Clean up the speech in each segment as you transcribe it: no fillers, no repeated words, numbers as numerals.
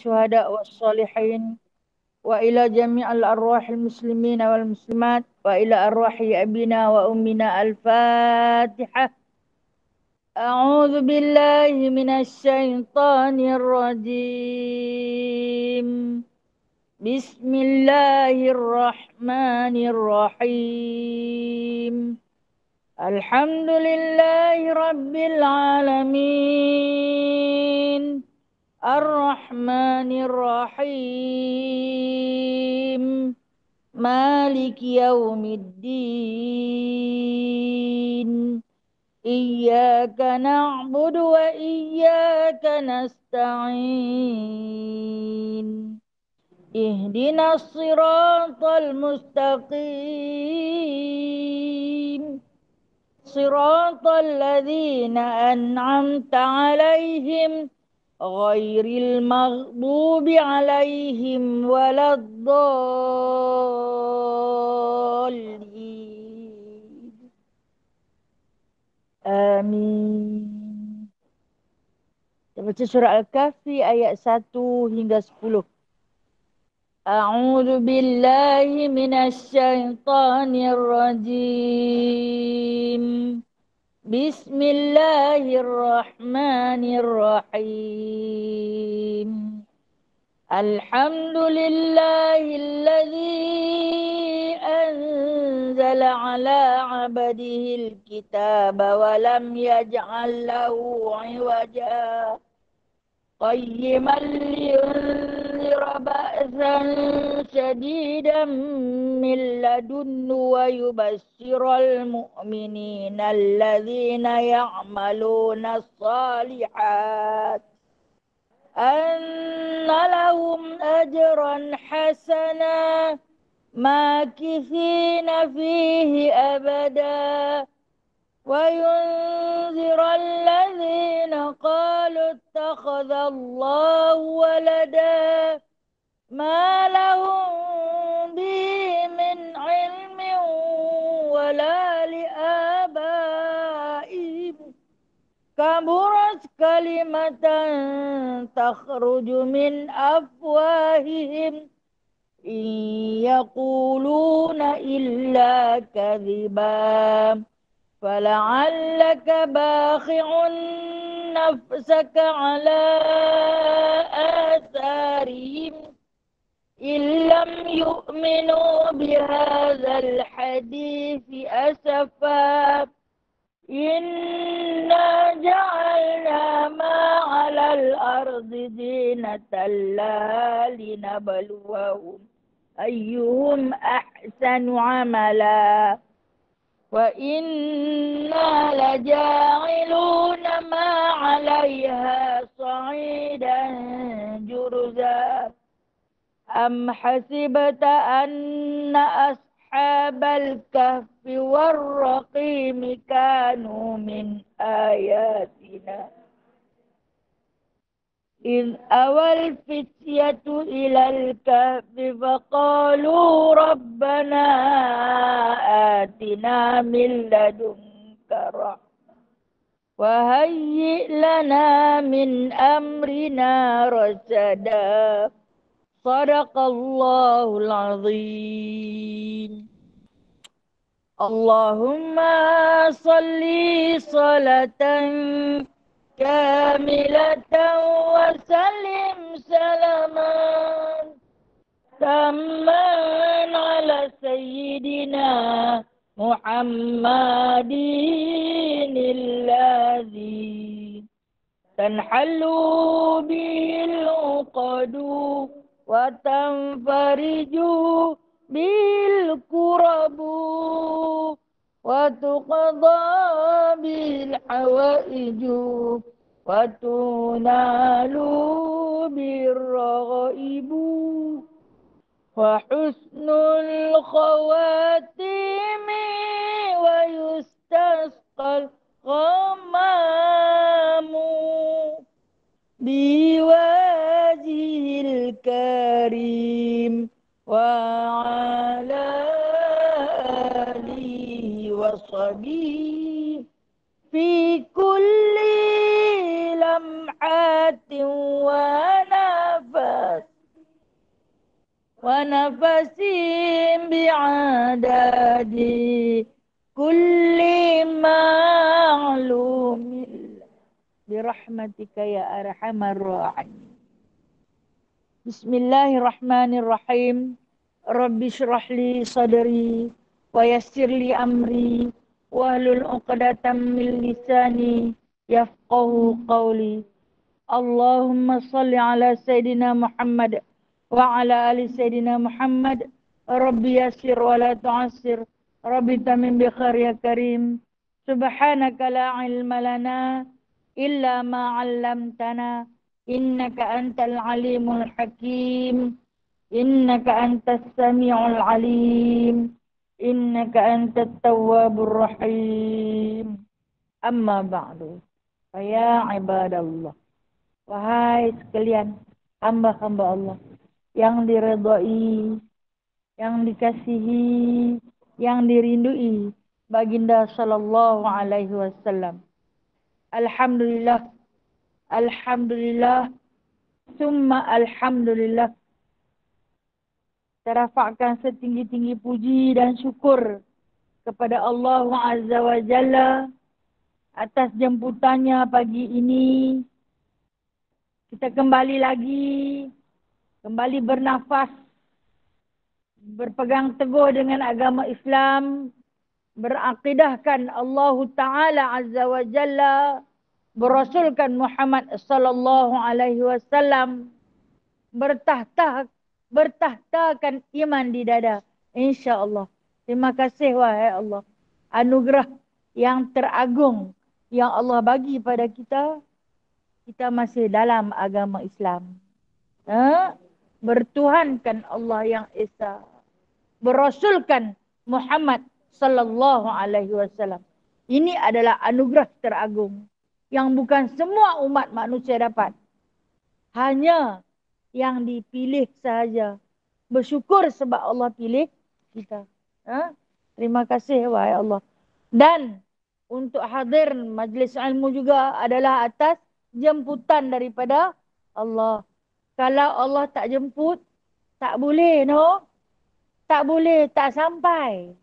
الشهداء والصالحين وإلى جميع الأرواح المسلمين والمسلمات وإلى أرواح أبينا وأمنا. الفاتحة. أعوذ بالله من الشيطان الرجيم. بسم الله الرحمن الرحيم. الحمد لله رب العالمين الرحمن الرحيم مالك يوم الدين إياك نعبد وإياك نستعين اهدنا الصراط المستقيم صراط الذين أنعمت عليهم غير المغضوب عليهم ولا الضالين. Amin. Kita baca surah Al-Kahfi ayat 1 hingga 10. A'udzu billahi minasy syaithanir rajim. Bismillahirrahmanirrahim. Alhamdulillahilladzi anzala ala 'abdihil kitaba wa lam yaj'al lahu 'iwaja qayyiman liyunzira ba'san shadidan min ladunhu wa yubashshiral mu'minina alladzina ya'maluna as-salihat anna lahum ajran hasana makithina fihi abada وينذر الذين قالوا اتخذ الله ولدا ما لهم به من علم ولا لآبائهم كبرت كلمة تخرج من أفواههم إن يقولون إلا كذبا فلعلك باخع نفسك على آثارهم إن لم يؤمنوا بهذا الحديث أسفا إنا جعلنا ما على الأرض زينة لها لنبلوهم أيهم أحسن عملا وإنا لجاعلون ما عليها صعيدا جرزا أم حسبت أن أصحاب الكهف والرقيم كانوا من آياتنا إذ أوى الفتية إلى الكهف فقالوا ربنا آتنا من لدنك رحمة وهيئ لنا من أمرنا رشدا صدق الله العظيم. اللهم صل صلاة كاملة وسلم سلاما تاما على سيدنا محمد الذي تنحل به العقد وتنفرج به الكرب وتقضى به الحوائج وتنال به الرغائب وحسن الخواتيم ويستسقى الغمام بوجهه الكريم وعلى آله وصحبه في كل لمحة ونفس ونفس بعدد كل معلوم برحمتك يا أرحم الراحمين. Bismillahirrahmanirrahim. Rabbi syrah li sadri wa yassir li amri wahlul 'uqdatam min lisani yafqahu qawli. Allahumma salli ala Sayyidina Muhammad wa ala ali Sayyidina Muhammad. Rabbi yassir wa la tu'assir. Rabbi tamim bi khair ya karim. Subhanaka la ilma lana illa ma 'allamtana. Innaka antal alimul hakim. Innaka antas sami'ul alim. Innaka antat tawwabur rahim. Amma ba'du. Ya ibadallah. Wahai sekalian hamba-hamba Allah yang diridhai, yang dikasihi, yang dirindui baginda sallallahu alaihi wasallam. Alhamdulillah, alhamdulillah, summa alhamdulillah. Terafakkan setinggi-tinggi puji dan syukur kepada Allah Azza wa Jalla atas jemputannya pagi ini. Kita kembali lagi, kembali bernafas, berpegang teguh dengan agama Islam, berakidahkan Allah Ta'ala Azza wa Jalla, berasulkan Muhammad sallallahu alaihi wasallam, bertahtakan iman di dada. InsyaAllah. Terima kasih wahai Allah. Anugerah yang teragung yang Allah bagi pada kita. Kita masih dalam agama Islam. Bertuhankan Allah yang Esa. Berasulkan Muhammad sallallahu alaihi wasallam. Ini adalah anugerah teragung yang bukan semua umat manusia dapat. Hanya yang dipilih sahaja. Bersyukur sebab Allah pilih kita. Terima kasih wahai Allah. Dan untuk hadir majlis ilmu juga adalah atas jemputan daripada Allah. Kalau Allah tak jemput, tak boleh, no? Tak boleh, tak sampai.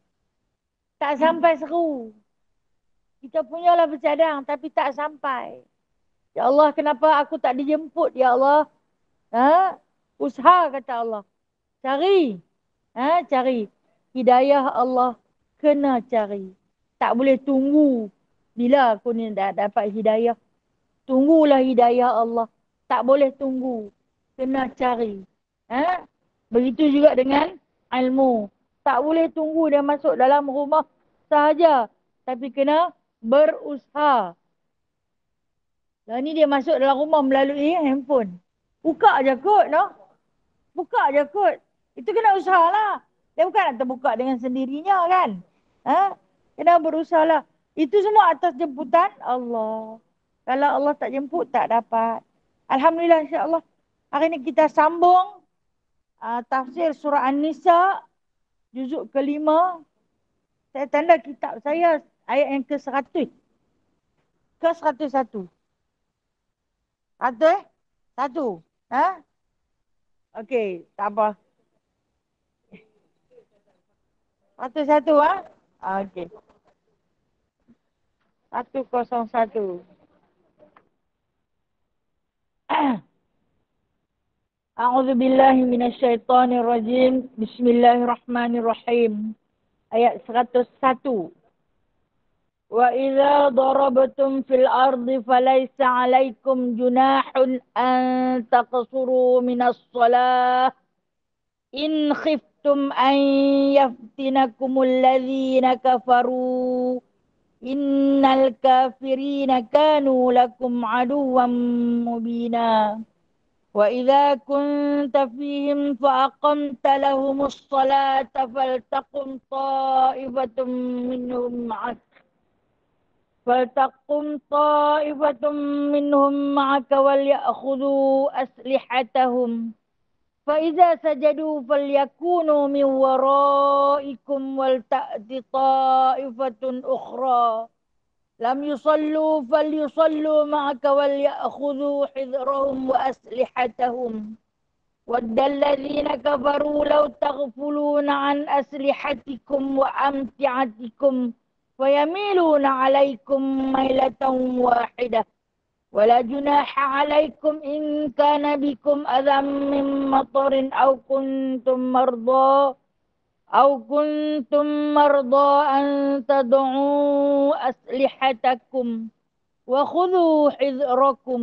Tak sampai seru. Kita punyalah bercadang tapi tak sampai. Ya Allah, kenapa aku tak dijemput, ya Allah? Usaha kata Allah. Cari. Cari. Hidayah Allah kena cari. Tak boleh tunggu bila aku ni dah dapat hidayah. Tunggulah hidayah Allah. Tak boleh tunggu. Kena cari. Begitu juga dengan ilmu. Tak boleh tunggu dia masuk dalam rumah sahaja. Tapi kena berusaha. Lah ni dia masuk dalam rumah melalui handphone. Buka je kot, no? Buka je kot. Itu kena usahalah. Dia bukan nak terbuka dengan sendirinya kan? Kena berusahalah. Itu semua atas jemputan Allah. Kalau Allah tak jemput, tak dapat. Alhamdulillah, insyaAllah. Hari ini kita sambung tafsir surah An-Nisa, juzuk ke-5. Saya tanda kitab saya ayat yang ke-100. Ke-101. 101. Okey, tak apa. 101, Okey. 101. A'udzu billahi minasyaitonir rajim. Bismillahirrahmanirrahim. Ayat 101. Wa idza darabtum fil ardi falaysa 'alaikum junahun an taqsuru minas shalah in khiftum an yaftinakumul ladzina kafaru innal kafirina kanu lakum aduwwan mubina. Wa idza kunta fihim fa aqamta lahumus salata faltaqum ta'ifatum minhum ma'aka wal ya'khudhu aslihatahum. فإذا سجدوا فليكونوا من ورائكم ولتأت طائفة أخرى لم يصلوا فليصلوا معك وليأخذوا حذرهم وأسلحتهم وَدَّ الَّذِينَ كَفَرُوا لَوْ تَغْفُلُونَ عَنْ أَسْلِحَتِكُمْ وَأَمْتِعَتِكُمْ فَيَمِيلُونَ عَلَيْكُمْ مَيْلَةً وَاحِدَةً وَلَا جُنَاحَ عَلَيْكُمْ إِنْ كَانَ بِكُمْ أَذًى مِّن مَطَرٍ أَوْ كُنْتُمْ مَرْضَى أَن تَضَعُوا أَسْلِحَتَكُمْ وَخُذُوا حِذْرَكُمْ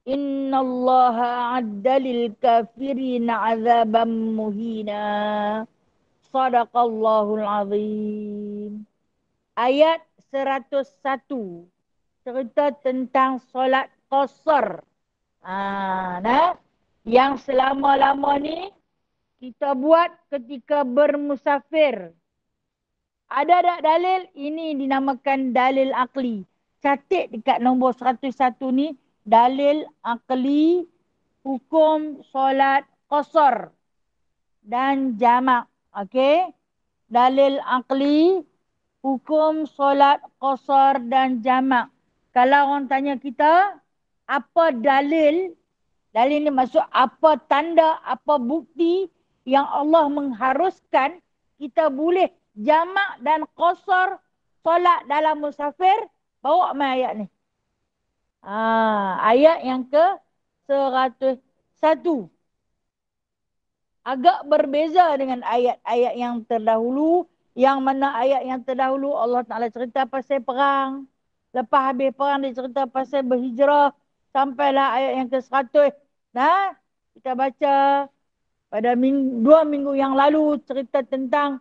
إِنَّ اللَّهَ أَعَدَّ لِلْكَافِرِينَ عَذَابًا مُهِينًا. Sadaqallahul Azim. Ayat 101. Cerita tentang solat qasar. Yang selama-lama ni kita buat ketika bermusafir. Ada tak dalil? Ini dinamakan dalil akli. Catat dekat nombor 101 ni, dalil akli hukum solat qasar dan jamak. Okey? Dalil akli hukum solat qasar dan jamak. Kalau orang tanya kita, apa dalil? Dalil ni maksud apa tanda, apa bukti yang Allah mengharuskan kita boleh jamak dan qasar solat dalam musafir? Bawa mai ayat ni. Ayat yang ke 101. Agak berbeza dengan ayat-ayat yang terdahulu. Yang mana ayat yang terdahulu Allah Ta'ala cerita pasal perang. Lepas habis perang dia cerita pasal berhijrah. Sampailah ayat yang ke 100. Kita baca pada 2 minggu yang lalu cerita tentang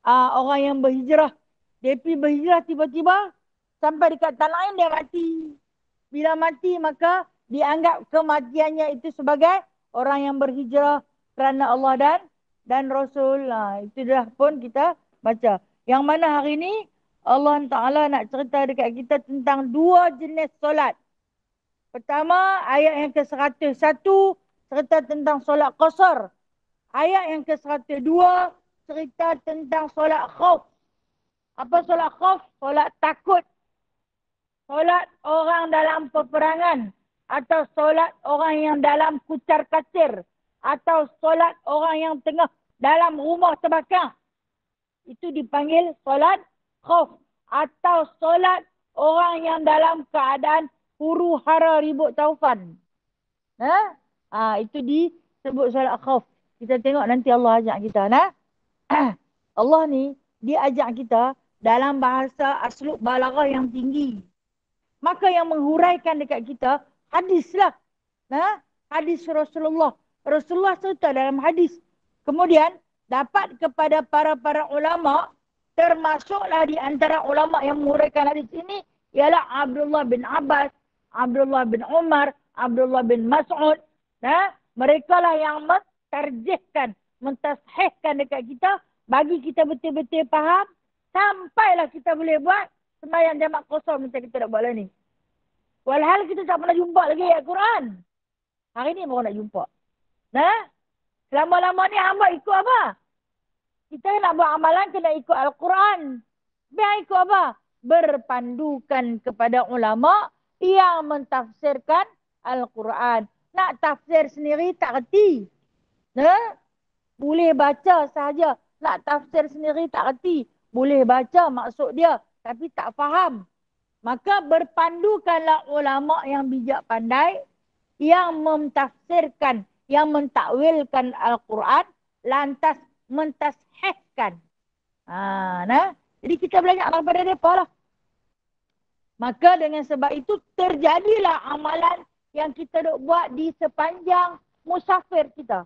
orang yang berhijrah. Dia pergi berhijrah tiba-tiba sampai dekat tanah lain dia mati. Bila mati maka dianggap kematiannya itu sebagai orang yang berhijrah kerana Allah dan Rasul. Itu dah pun kita baca. Yang mana hari ni Allah Ta'ala nak cerita dekat kita tentang 2 jenis solat. Pertama, ayat yang ke 101 cerita tentang solat qasar. Ayat yang ke 102 cerita tentang solat khauf. Apa solat khauf? Solat takut. Solat orang dalam peperangan. Atau solat orang yang dalam kucar kacir. Atau solat orang yang tengah dalam rumah terbakar. Itu dipanggil solat khauf. Atau solat orang yang dalam keadaan huru hara ribut taufan. Itu disebut solat khauf. Kita tengok nanti Allah ajak kita. Allah ni, dia ajak kita dalam bahasa aslub balaghah yang tinggi. Maka yang menghuraikan dekat kita, hadis lah. Hadis Rasulullah. Rasulullah cerita dalam hadis. Kemudian, dapat kepada para ulama, termasuklah di antara ulama yang menghuraikan hadis ini, ialah Abdullah bin Abbas, Abdullah bin Umar, Abdullah bin Mas'ud. Mereka lah yang mentarjihkan, mentashihkan dekat kita, bagi kita betul-betul faham, sampailah kita boleh buat sembahyang jamak qasar macam kita nak buat lah ni. Walhal kita tak pernah jumpa lagi ayat Quran. Hari ni baru nak jumpa. Selama-lama ni hamba ikut apa? Kita nak buat amalan kena ikut Al-Quran. Biar ikut apa? Berpandukan kepada ulama yang mentafsirkan Al-Quran. Nak tafsir sendiri tak reti. Boleh baca sahaja. Nak tafsir sendiri tak reti. Boleh baca maksud dia. Tapi tak faham. Maka berpandukanlah ulama yang bijak pandai. Yang mentafsirkan. Yang mentakwilkan Al-Quran. Lantas mentashihkan. Jadi kita belajar daripada mereka lah. Maka dengan sebab itu terjadilah amalan yang kita duk buat di sepanjang musafir kita.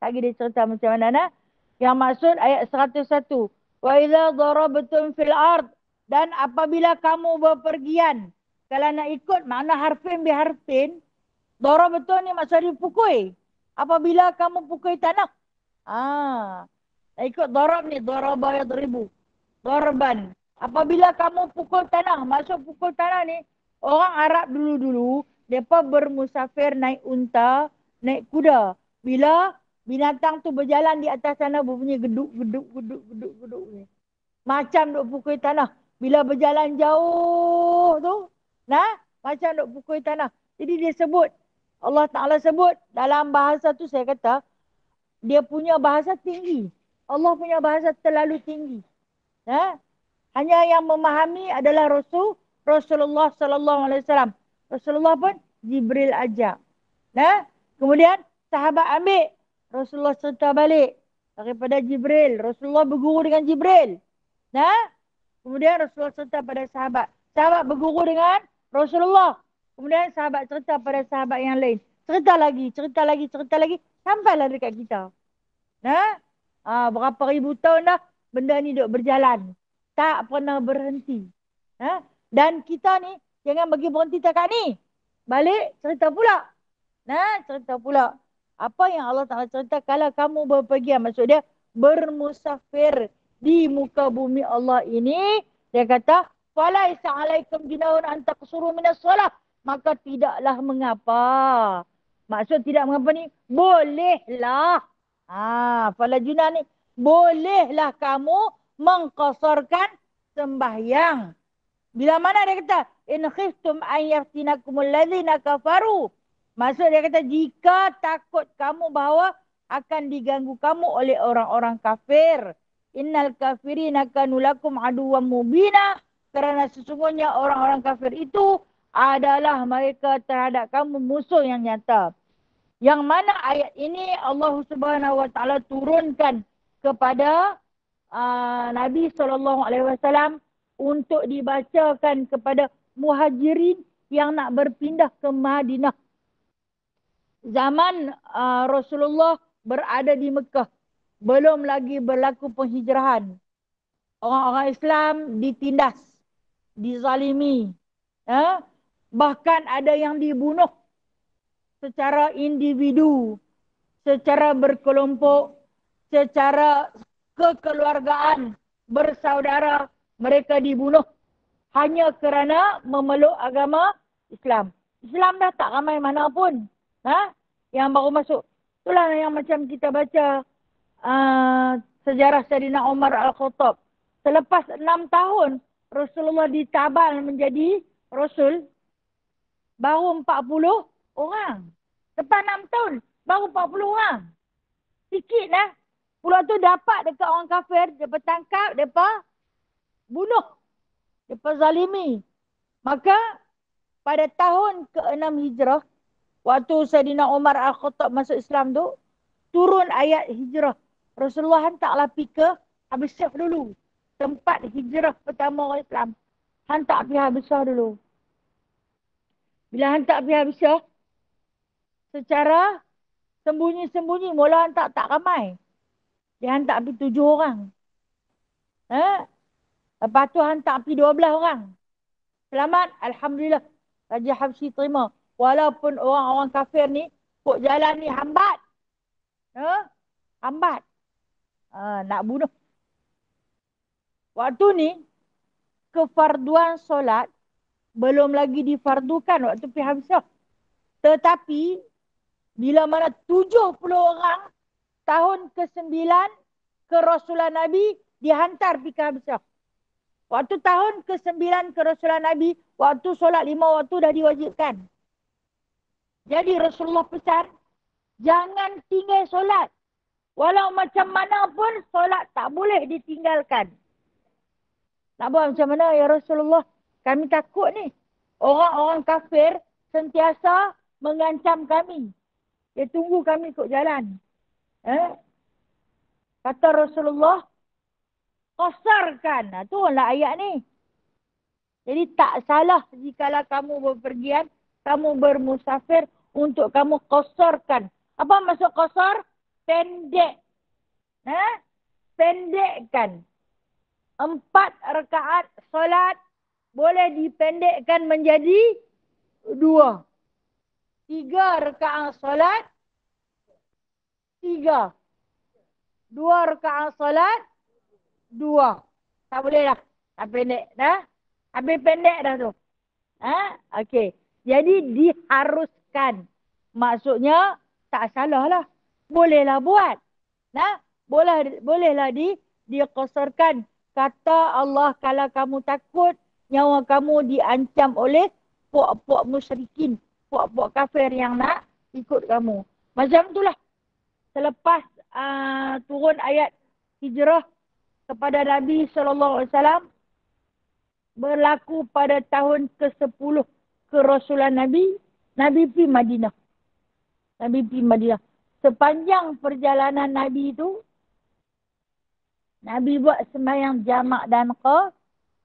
Lagi dia cerita macam mana. Yang maksud ayat 101. Wa idza darabtum fil ard. Dan apabila kamu berpergian. Kalau nak ikut makna harfin biharfin. Darabtum ni maksud dipukul. Apabila kamu pukul tanah. Ikut darab ni. Daraba yadribu. Darban. Apabila kamu pukul tanah. Maksud pukul tanah ni. Orang Arab dulu-dulu. Mereka bermusafir naik unta. Naik kuda. Bila binatang tu berjalan di atas tanah. Berbunyi geduk. Macam duk pukul tanah. Bila berjalan jauh tu. Macam duk pukul tanah. Jadi dia sebut. Allah Ta'ala sebut dalam bahasa tu, saya kata, dia punya bahasa tinggi. Allah punya bahasa terlalu tinggi. Ha? Hanya yang memahami adalah Rasulullah Sallallahu Alaihi Wasallam. Rasulullah pun Jibril ajak. Nah, kemudian sahabat ambil, Rasulullah serta balik daripada Jibril. Rasulullah berguru dengan Jibril. Nah, kemudian Rasulullah cerita pada sahabat. Sahabat berguru dengan Rasulullah. Kemudian sahabat cerita pada sahabat yang lain. Cerita lagi, cerita lagi, cerita lagi. Sampailah dekat kita. Nah, berapa ribu tahun dah benda ni duk berjalan. Tak pernah berhenti. Dan kita ni jangan bagi berhenti takat ni. Balik cerita pula. Nah, cerita pula. Apa yang Allah Ta'ala cerita, kalau kamu berpergian, maksud dia bermusafir di muka bumi Allah ini, dia kata, falaisa alaikum junahun an taqsuru minas solah. Maka tidaklah mengapa. Maksud tidak mengapa ni, bolehlah. Fala junah ni, bolehlah kamu mengqasarkan sembahyang. Bila mana dia kata, in khiftum an yaftinakumul ladzina kafaru. Maksud dia kata, jika takut kamu bahawa akan diganggu kamu oleh orang-orang kafir. Innal kafirina kanu lakum aduwwan mubina. Kerana sesungguhnya orang-orang kafir itu adalah mereka terhadap kamu musuh yang nyata. Yang mana ayat ini Allah Subhanahu Wa Taala turunkan kepada Nabi SAW untuk dibacakan kepada muhajirin yang nak berpindah ke Madinah. Zaman Rasulullah berada di Mekah, belum lagi berlaku penghijrahan. Orang-orang Islam ditindas, dizalimi. Bahkan ada yang dibunuh secara individu, secara berkelompok, secara kekeluargaan, bersaudara, mereka dibunuh hanya kerana memeluk agama Islam. Islam dah tak ramai mana pun. Yang baru masuk. Itulah yang macam kita baca sejarah Sayyidina Umar Al-Khattab. Selepas 6 tahun Rasulullah ditabal menjadi Rasul, baru 40 orang. Lepas 6 tahun, baru 40 orang. Sikit lah. Pulau tu dapat dekat orang kafir, mereka tangkap, mereka bunuh. Mereka zalimi. Maka pada tahun ke-6 Hijrah, waktu Sayyidina Umar Al-Khattab masuk Islam tu, turun ayat hijrah. Rasulullah hantarlah pergi ke Habsyah dulu. Tempat hijrah pertama orang Islam. Hantar pergi Habsyah dulu. Bila hantar pergi Habsyah, secara sembunyi-sembunyi, mula hantar tak ramai. Dia hantar pergi 7 orang. Lepas tu hantar pergi 12 orang. Selamat, Alhamdulillah. Raja Habsyi terima. Walaupun orang-orang kafir ni, kok jalan ni hambat. Hambat. Nak bunuh. Waktu ni, kefarduan solat belum lagi difardukan waktu pergi Habsyah. Tetapi, bila mana 70 orang tahun ke-9 kerasulan Nabi dihantar pergi ke Habsyah. Waktu tahun ke-9 kerasulan Nabi, waktu solat 5 waktu dah diwajibkan. Jadi Rasulullah pesan, jangan tinggal solat. Walau macam mana pun solat tak boleh ditinggalkan. Nak buat macam mana ya Rasulullah? Kami takut ni. Orang-orang kafir sentiasa mengancam kami. Dia tunggu kami ikut jalan. Kata Rasulullah, qasarkan. Itulah ayat ni. Jadi tak salah jikalau kamu berpergian, kamu bermusafir untuk kamu qasarkan. Apa maksud qasar? Pendek. Pendekkan. 4 rakaat solat boleh dipendekkan menjadi 2. 3 rakaat solat, 3. 2 rakaat solat, 2. Tak boleh dah. Tak pendek dah. Habis pendek dah tu. Okey. Jadi diharuskan. Maksudnya tak salah lah. Bolehlah buat. Bolehlah diqasarkan. Kata Allah, kalau kamu takut nyawa kamu diancam oleh puak-puak musyrikin, puak-puak kafir yang nak ikut kamu. Macam itulah. Selepas turun ayat hijrah kepada Nabi SAW, berlaku pada tahun ke-10 kerasulan Nabi, Nabi pergi Madinah. Nabi pergi Madinah. Sepanjang perjalanan Nabi itu, Nabi buat sembahyang jamak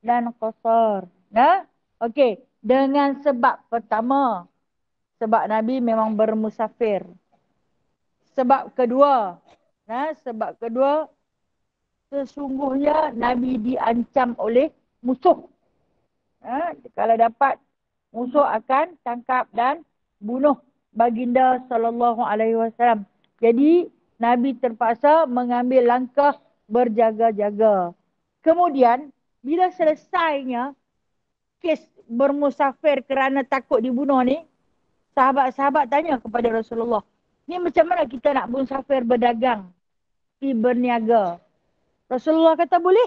dan qasar. Nah, okey. Dengan sebab pertama, sebab Nabi memang bermusafir. Sebab kedua, sesungguhnya Nabi diancam oleh musuh. Kalau dapat, musuh akan tangkap dan bunuh baginda sallallahu alaihi wasallam. Jadi Nabi terpaksa mengambil langkah berjaga-jaga. Kemudian bila selesainya kes bermusafir kerana takut dibunuh ni, sahabat-sahabat tanya kepada Rasulullah, ni macam mana kita nak musafir berdagang, pergi berniaga? Rasulullah kata boleh.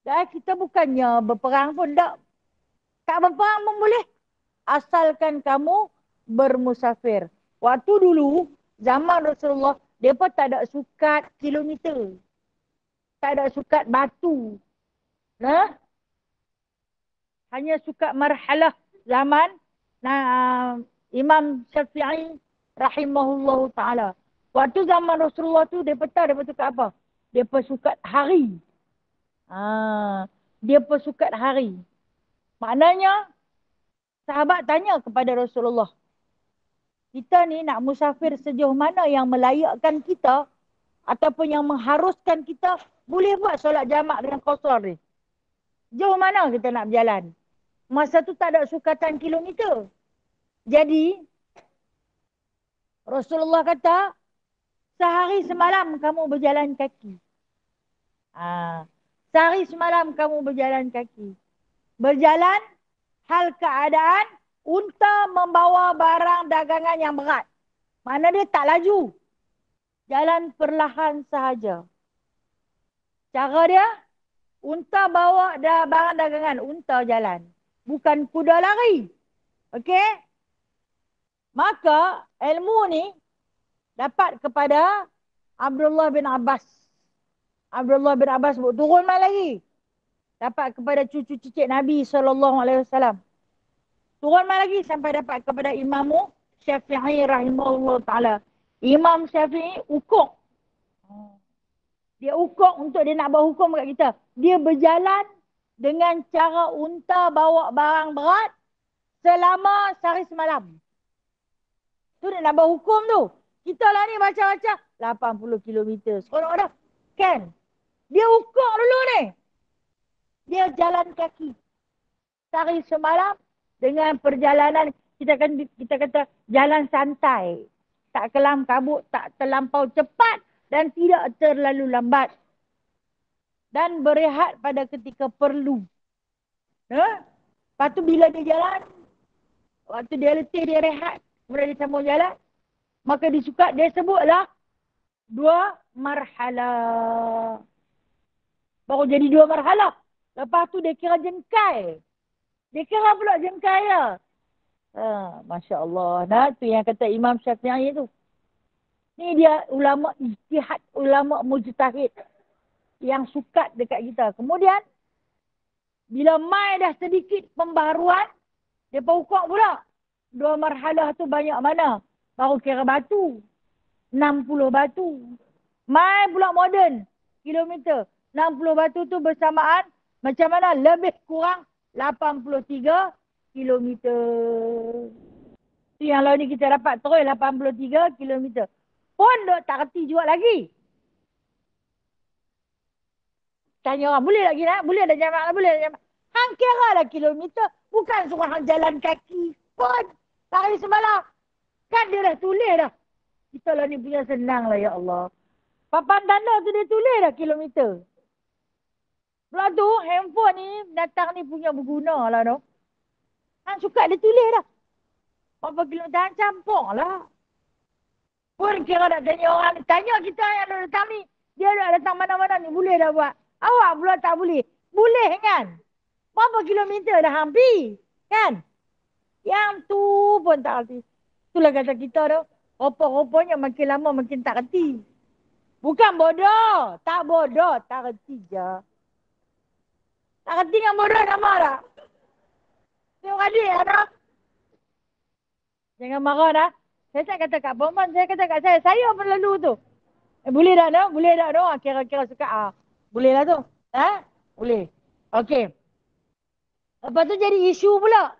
Dan kita bukannya berperang pun tak. Tak berperang pun boleh. Asalkan kamu bermusafir. Waktu dulu, zaman Rasulullah, mereka tak ada sukat kilometer. Tak ada sukat batu. Nah, hanya sukat marhalah zaman Imam Syafi'i rahimahullah ta'ala. Waktu zaman Rasulullah tu, mereka sukat apa? Mereka sukat hari. Dia persukat hari. Maknanya, sahabat tanya kepada Rasulullah, kita ni nak musafir sejauh mana yang melayakkan kita ataupun yang mengharuskan kita boleh buat solat jamak dengan qasar ni? Jauh mana kita nak berjalan? Masa tu tak ada sukatan kilometer. Jadi, Rasulullah kata, sehari semalam kamu berjalan kaki. Sehari semalam kamu berjalan kaki. Berjalan hal keadaan unta membawa barang dagangan yang berat. Mana dia tak laju. Jalan perlahan sahaja. Cara dia, unta bawa barang dagangan, unta jalan. Bukan kuda lari. Okey? Maka ilmu ni dapat kepada Abdullah bin Abbas. Abdullah bin Abbas turun mai lagi. Dapat kepada cucu cicit Nabi SAW. Turun mai lagi sampai dapat kepada Imam Syafi'i rahimahullah ta'ala. Imam Syafi'i ukuk. Dia ukuk untuk dia nak berhukum kat kita. Dia berjalan dengan cara unta bawa barang berat selama sehari semalam. Tu dia nak berhukum tu. Kita lah ni baca-baca 80 km. Seronok dah. Kan? Dia ukuk dulu ni. Dia jalan kaki. Sehari semalam dengan perjalanan, kita kata jalan santai. Tak kelam kabut, tak terlampau cepat dan tidak terlalu lambat. Dan berehat pada ketika perlu. Lepas tu bila dia jalan, waktu dia letih, dia rehat. Kemudian dia sambung jalan. Maka dia sebutlah 2 marhalah. Baru jadi 2 marhalah. Lepas tu dia kira jengkai. Dia kira pula jengkai ya. Masya Allah. Nah, tu yang kata Imam Syafi'i tu. Ni dia ulama ijtihad, ulama mujtahid yang sukat dekat kita. Kemudian, bila mai dah sedikit pembaharuan, dia pukul pula. 2 marhalah tu banyak mana? Baru kira batu. 60 batu. Mai pula moden. Kilometer. 60 batu tu bersamaan macam mana? Lebih kurang 83 kilometer. Tu yang lalu ni kita dapat terus 83 kilometer. Pun duk tak reti juga lagi. Tanya orang, boleh lagi nak? Boleh ada jamak? Boleh ada jamak? Hang kira lah kilometer. Bukan suruh hang jalan kaki. Pun hari semalam. Kan dia dah tulis dah. Kita lah ni punya senang lah ya Allah. Papan tanda tu dia tulis dah kilometer. Pula tu handphone ni datang ni punya berguna lah tu. Hang suka dia tulis dah. Berapa kilometer hang campur lah. Pun kira nak tanya orang ni. Tanya kita yang dah datang ni. Dia dah datang mana-mana ni. Boleh dah buat. Awak pula tak boleh. Boleh kan? Berapa kilometer dah hampir? Kan? Yang tu pun tak arti. Itulah kata kita tu. Rupa-rupanya makin lama makin tak reti. Bukan bodoh. Tak bodoh. Tak reti je. Tak reti dengan bodoh sama tak? Tengok adik ada. Jangan marah dah. Saya tak kata kat perempuan. Saya kata kat saya. Saya pun lalu tu. Boleh tak tu? Boleh tak tu? Kira-kira suka. Boleh lah tu. Boleh. Okey. Lepas tu jadi isu pula.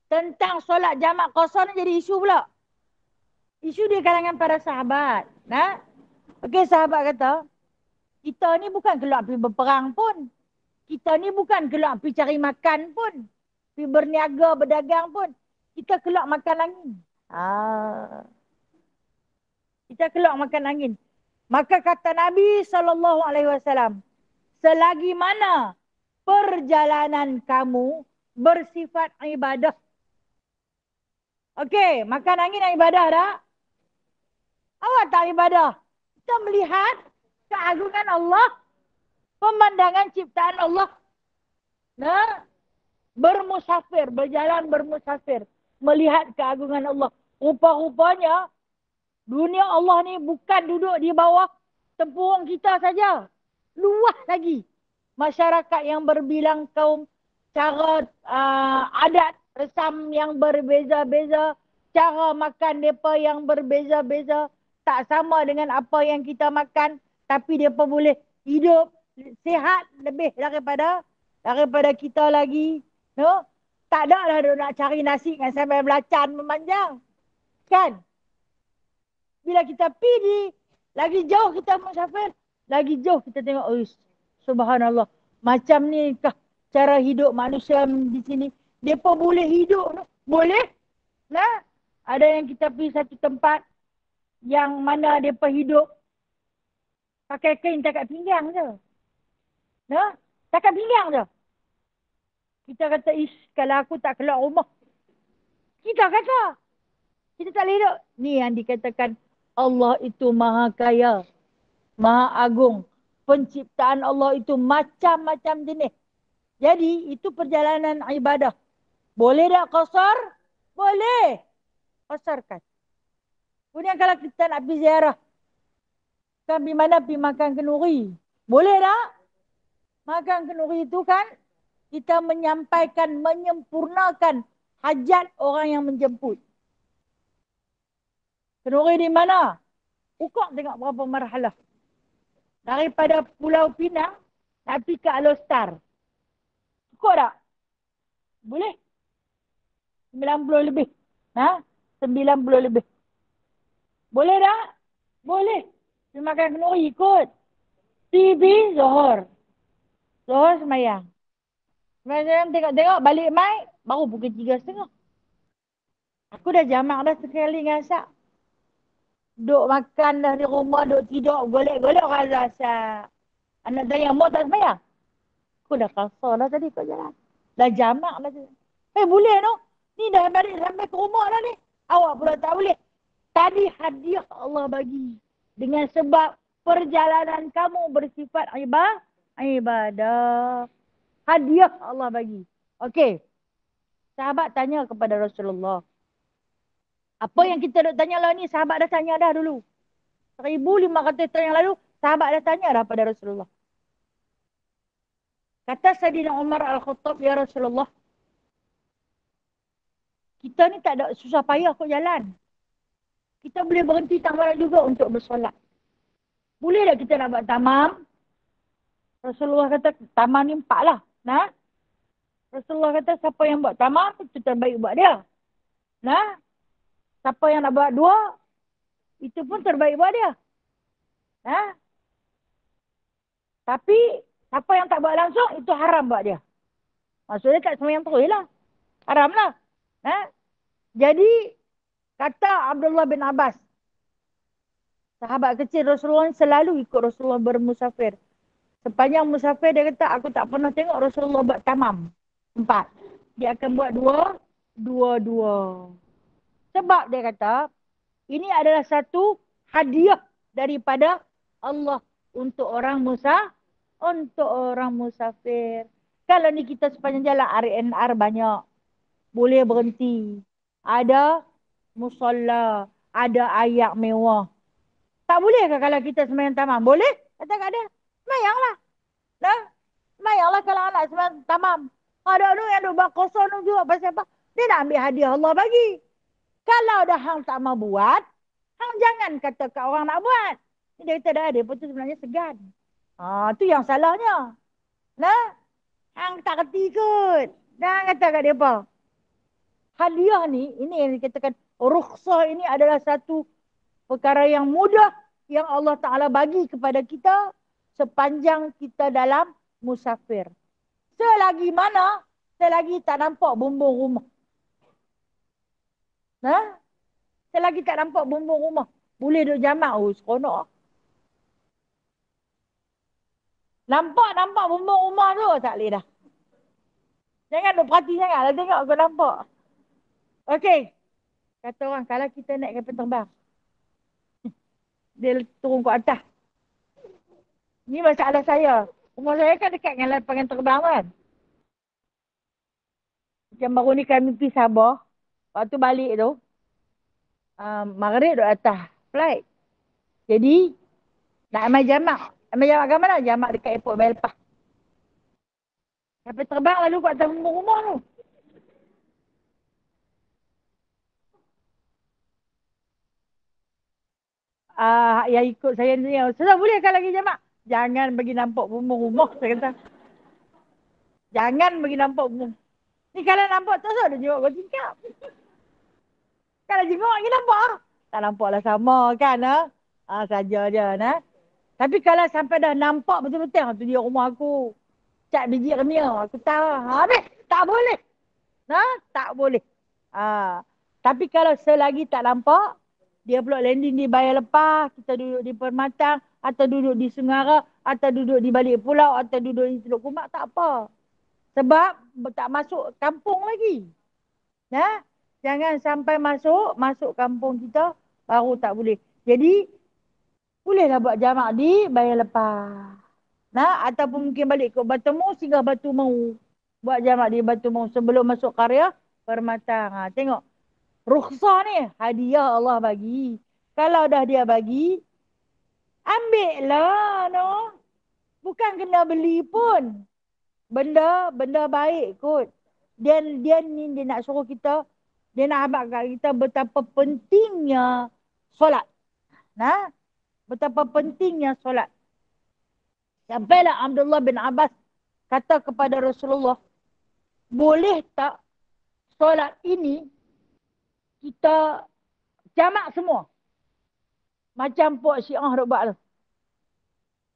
Tentang solat jamak qasar ni jadi isu pula. Isu di kalangan para sahabat. Okey, sahabat kata, kita ni bukan keluar pergi berperang pun. Kita ni bukan keluar pergi cari makan pun. Pergi berniaga, berdagang pun. Kita keluar makan angin. Kita keluar makan angin. Maka kata Nabi SAW, selagi mana perjalanan kamu bersifat ibadah. Okey, makan angin ibadah tak? Awak tak ibadah. Kita melihat keagungan Allah, pemandangan ciptaan Allah. Bermusafir, berjalan bermusafir. Melihat keagungan Allah. Rupa-rupanya, dunia Allah ni bukan duduk di bawah tempurung kita saja. Luas lagi. Masyarakat yang berbilang kaum, cara adat resam yang berbeza-beza, cara makan mereka yang berbeza-beza, tak sama dengan apa yang kita makan, tapi mereka boleh hidup sihat lebih daripada kita lagi. No? Tak ada lah nak cari nasi dengan sambal belacan memanjang. Kan? Bila kita pergi, lagi jauh kita musafir, lagi jauh kita tengok, subhanallah, macam ni kah cara hidup manusia di sini? Mereka boleh hidup, no? Boleh? Ada yang kita pergi satu tempat yang mana mereka hidup pakai kain takat pinggang je. Takat pinggang je. Kita kata, kalau aku tak keluar rumah. Kita kata, kita tak boleh hidup. Ni yang dikatakan, Allah itu maha kaya, maha agung. Penciptaan Allah itu macam-macam jenis. Jadi, itu perjalanan ibadah. Boleh tak qasar? Boleh. Qasarkan. Kemudian kalau kita nak pergi ziarah, kan pergi mana? Pergi makan kenduri. Boleh tak? Makan kenduri itu kan, kita menyampaikan, menyempurnakan hajat orang yang menjemput. Kenduri di mana? Ukak tengok berapa marhalah. Daripada Pulau Pinang, nak pergi ke Alostar. Cukup tak? Boleh? 90 lebih. 90 lebih. Boleh tak? Boleh. Pergi makan kenduri, ikut. TV, Zohor. Zohor semayang. Semayang tengok-tengok, balik mai, baru pukul 3:30. Aku dah jamak dah sekali dengan Asak. Duk makan dah di rumah, duk tidur, golek-golek orang rasa. Anak tanya, mau tak semayang? Aku dah kasar dah tadi kau jalan. Dah jamak dah. Boleh no? Ni dah balik sampai ke rumah dah ni. Awak pula tak boleh. Tadi hadiah Allah bagi. Dengan sebab perjalanan kamu bersifat ibadah. Hadiah Allah bagi. Okey. Sahabat tanya kepada Rasulullah. Apa yang kita nak tanya lah ni, sahabat dah tanya dah dulu. 1,500 tahun yang lalu, sahabat dah tanya dah pada Rasulullah. Kata Sayyidina Umar Al-Khattab, ya Rasulullah, kita ni tak ada susah payah kok jalan. Kita boleh berhenti tamam juga untuk bersolat. Boleh tak kita nak buat tamam? Rasulullah kata, tamam ni 4 lah. Rasulullah kata, siapa yang buat tamam, itu terbaik buat dia. Siapa yang nak buat 2, itu pun terbaik buat dia. Tapi, siapa yang tak buat langsung, itu haram buat dia. Maksudnya tak semua yang terus lah. Haram lah. Jadi, kata Abdullah bin Abbas, sahabat kecil Rasulullah selalu ikut Rasulullah bermusafir. Sepanjang musafir dia kata, aku tak pernah tengok Rasulullah buat tamam 4. Dia akan buat 2. Sebab dia kata, ini adalah satu hadiah daripada Allah untuk orang musafir. Kalau ni kita sepanjang jalan RNR banyak. Boleh berhenti. Ada Musalla. Ada ayak mewah. Tak boleh ke kalau kita sembahyang tamam? Boleh? Kata tak ada. Sembahyanglah. Nah, sembahyanglah kalau anak sembahyang tamam. Ada tu yang duk kosong tu juga. Pasal apa? Dia nak ambil hadiah Allah bagi. Kalau dah hang tak mau buat, hang jangan kata kat orang nak buat. Dia kata dah ada pun tu sebenarnya segan. Tu yang salahnya. Nah, hang tak kerti kot. Jangan kata kat dia apa. Hadiah ni, ini yang dikatakan rukhsah ini adalah satu perkara yang mudah yang Allah Ta'ala bagi kepada kita sepanjang kita dalam musafir. Selagi mana? Selagi tak nampak bumbung rumah. Nah, selagi tak nampak bumbung rumah. Boleh duduk jamak. Seronok. Nampak bumbung rumah tu tak boleh dah. Jangan duk perhati sangat lah tengok aku nampak. Okey. Kata orang kalau kita naik kapal terbang. Dia turun ke atas. Ni masalah saya. Rumah saya kan dekat dengan lapangan terbang kan. Macam baru ni kami pergi Sabah. Waktu balik tu. Maghrib duduk atas flight. Jadi. Nak ambil jamak. Ambil jamak ke mana? Jamak dekat airport Belpah. Kapal terbang lalu kat atas rumah tu. Yang ikut saya ni. Sudah boleh kan lagi jamak? Jangan bagi nampak rumah-rumah. Saya kata. Jangan bagi nampak rumah. Ni kalau nampak tu ada jenguk kau tingkap. Kalau jenguk lagi nampak. Tak nampak lah sama kan. Saja je. Tapi kalau sampai dah nampak betul-betul. Tu dia rumah aku. Cat biji remia. Aku tahu. Habis. Tak boleh. Tak boleh. Tapi kalau selagi tak nampak. Dia pula landing di Bayar Lepas. Kita duduk di Permatang. Atau duduk di Sengara. Atau duduk di balik pulau. Atau duduk di Teluk Kumak. Tak apa. Sebab tak masuk kampung lagi. Jangan sampai masuk kampung kita, baru tak boleh. Jadi, bolehlah buat jamak di Bayar Lepas. Ataupun mungkin balik ke Batu Mau, singgah Batu Mau. Buat jamak di Batu Mau sebelum masuk karya Permatang. Tengok. Rukhsah ni, hadiah Allah bagi. Kalau dah dia bagi, ambil lah, Bukan kena beli pun. Benda baik kot. Dia ni dia nak suruh kita, dia nak habaq kat kita betapa pentingnya solat. Betapa pentingnya solat. Sampailah Abdullah bin Abbas kata kepada Rasulullah, boleh tak solat ini kita jamak semua? Macam Puak Syiah duk buat tu.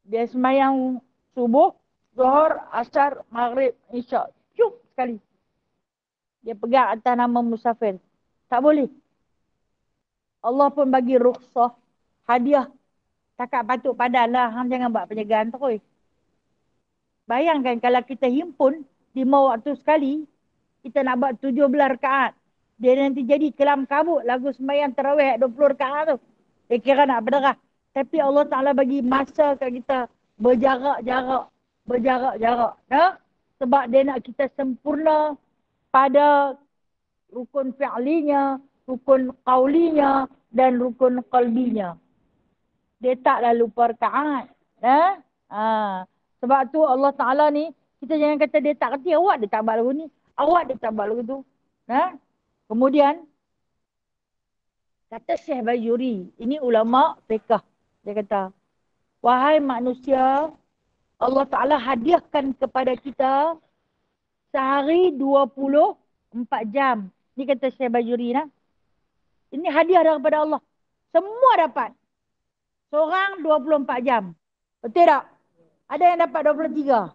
Dia semayang subuh, Zuhur, Asar, Maghrib, Isyak. Cuk sekali. Dia pegang atas nama musafir. Tak boleh. Allah pun bagi rukhsah, hadiah. Takat patut padan lah. Hang jangan buat penjagaan terus. Bayangkan kalau kita himpun 5 waktu sekali, kita nak buat 17 rakaat. Dia nanti jadi kelam kabut lagu sembahyang tarawih 20 rakaat tu. Dia kira nak berderah. Tapi Allah Ta'ala bagi masa kat kita berjarak-jarak. Berjarak-jarak. Sebab dia nak kita sempurna pada rukun fi'linya, rukun qawlinya, dan rukun qalbinya. Dia taklah lupa rakaat. Sebab tu Allah Ta'ala ni, kita jangan kata dia tak kerti. Awak dia tak buat lagu ni. Awak dia tak buat lagu tu. Kemudian, kata Syekh Bajuri, ini ulama fiqh. Dia kata, wahai manusia, Allah Ta'ala hadiahkan kepada kita sehari 24 jam. Ini kata Syekh Bajuri. Ini hadiah daripada Allah. Semua dapat. Seorang 24 jam. Betul tak? Ada yang dapat 23.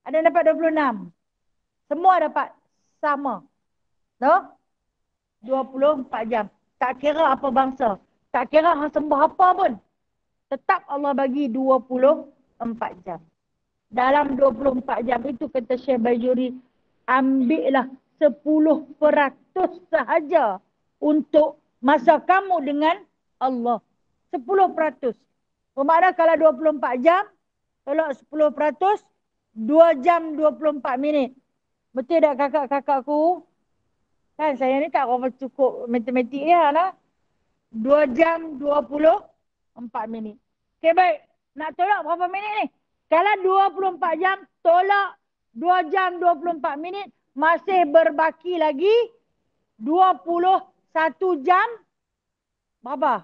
Ada yang dapat 26. Semua dapat sama. 24 jam. Tak kira apa bangsa. Tak kira hang sembah apa pun. Tetap Allah bagi 24 jam. Dalam 24 jam itu kata Syekh Bajuri, ambillah 10% sahaja untuk masa kamu dengan Allah. 10%. Bermakna kalau 24 jam, kalau 10%, 2 jam 24 minit. Betul tak kakak-kakakku? Kan saya ni tak berapa cukup matematik dia lah. 2 jam 24 minit. Okey baik. Nak tolak berapa minit ni? Kalau 24 jam, tolak 2 jam 24 minit. Masih berbaki lagi 21 jam. Berapa?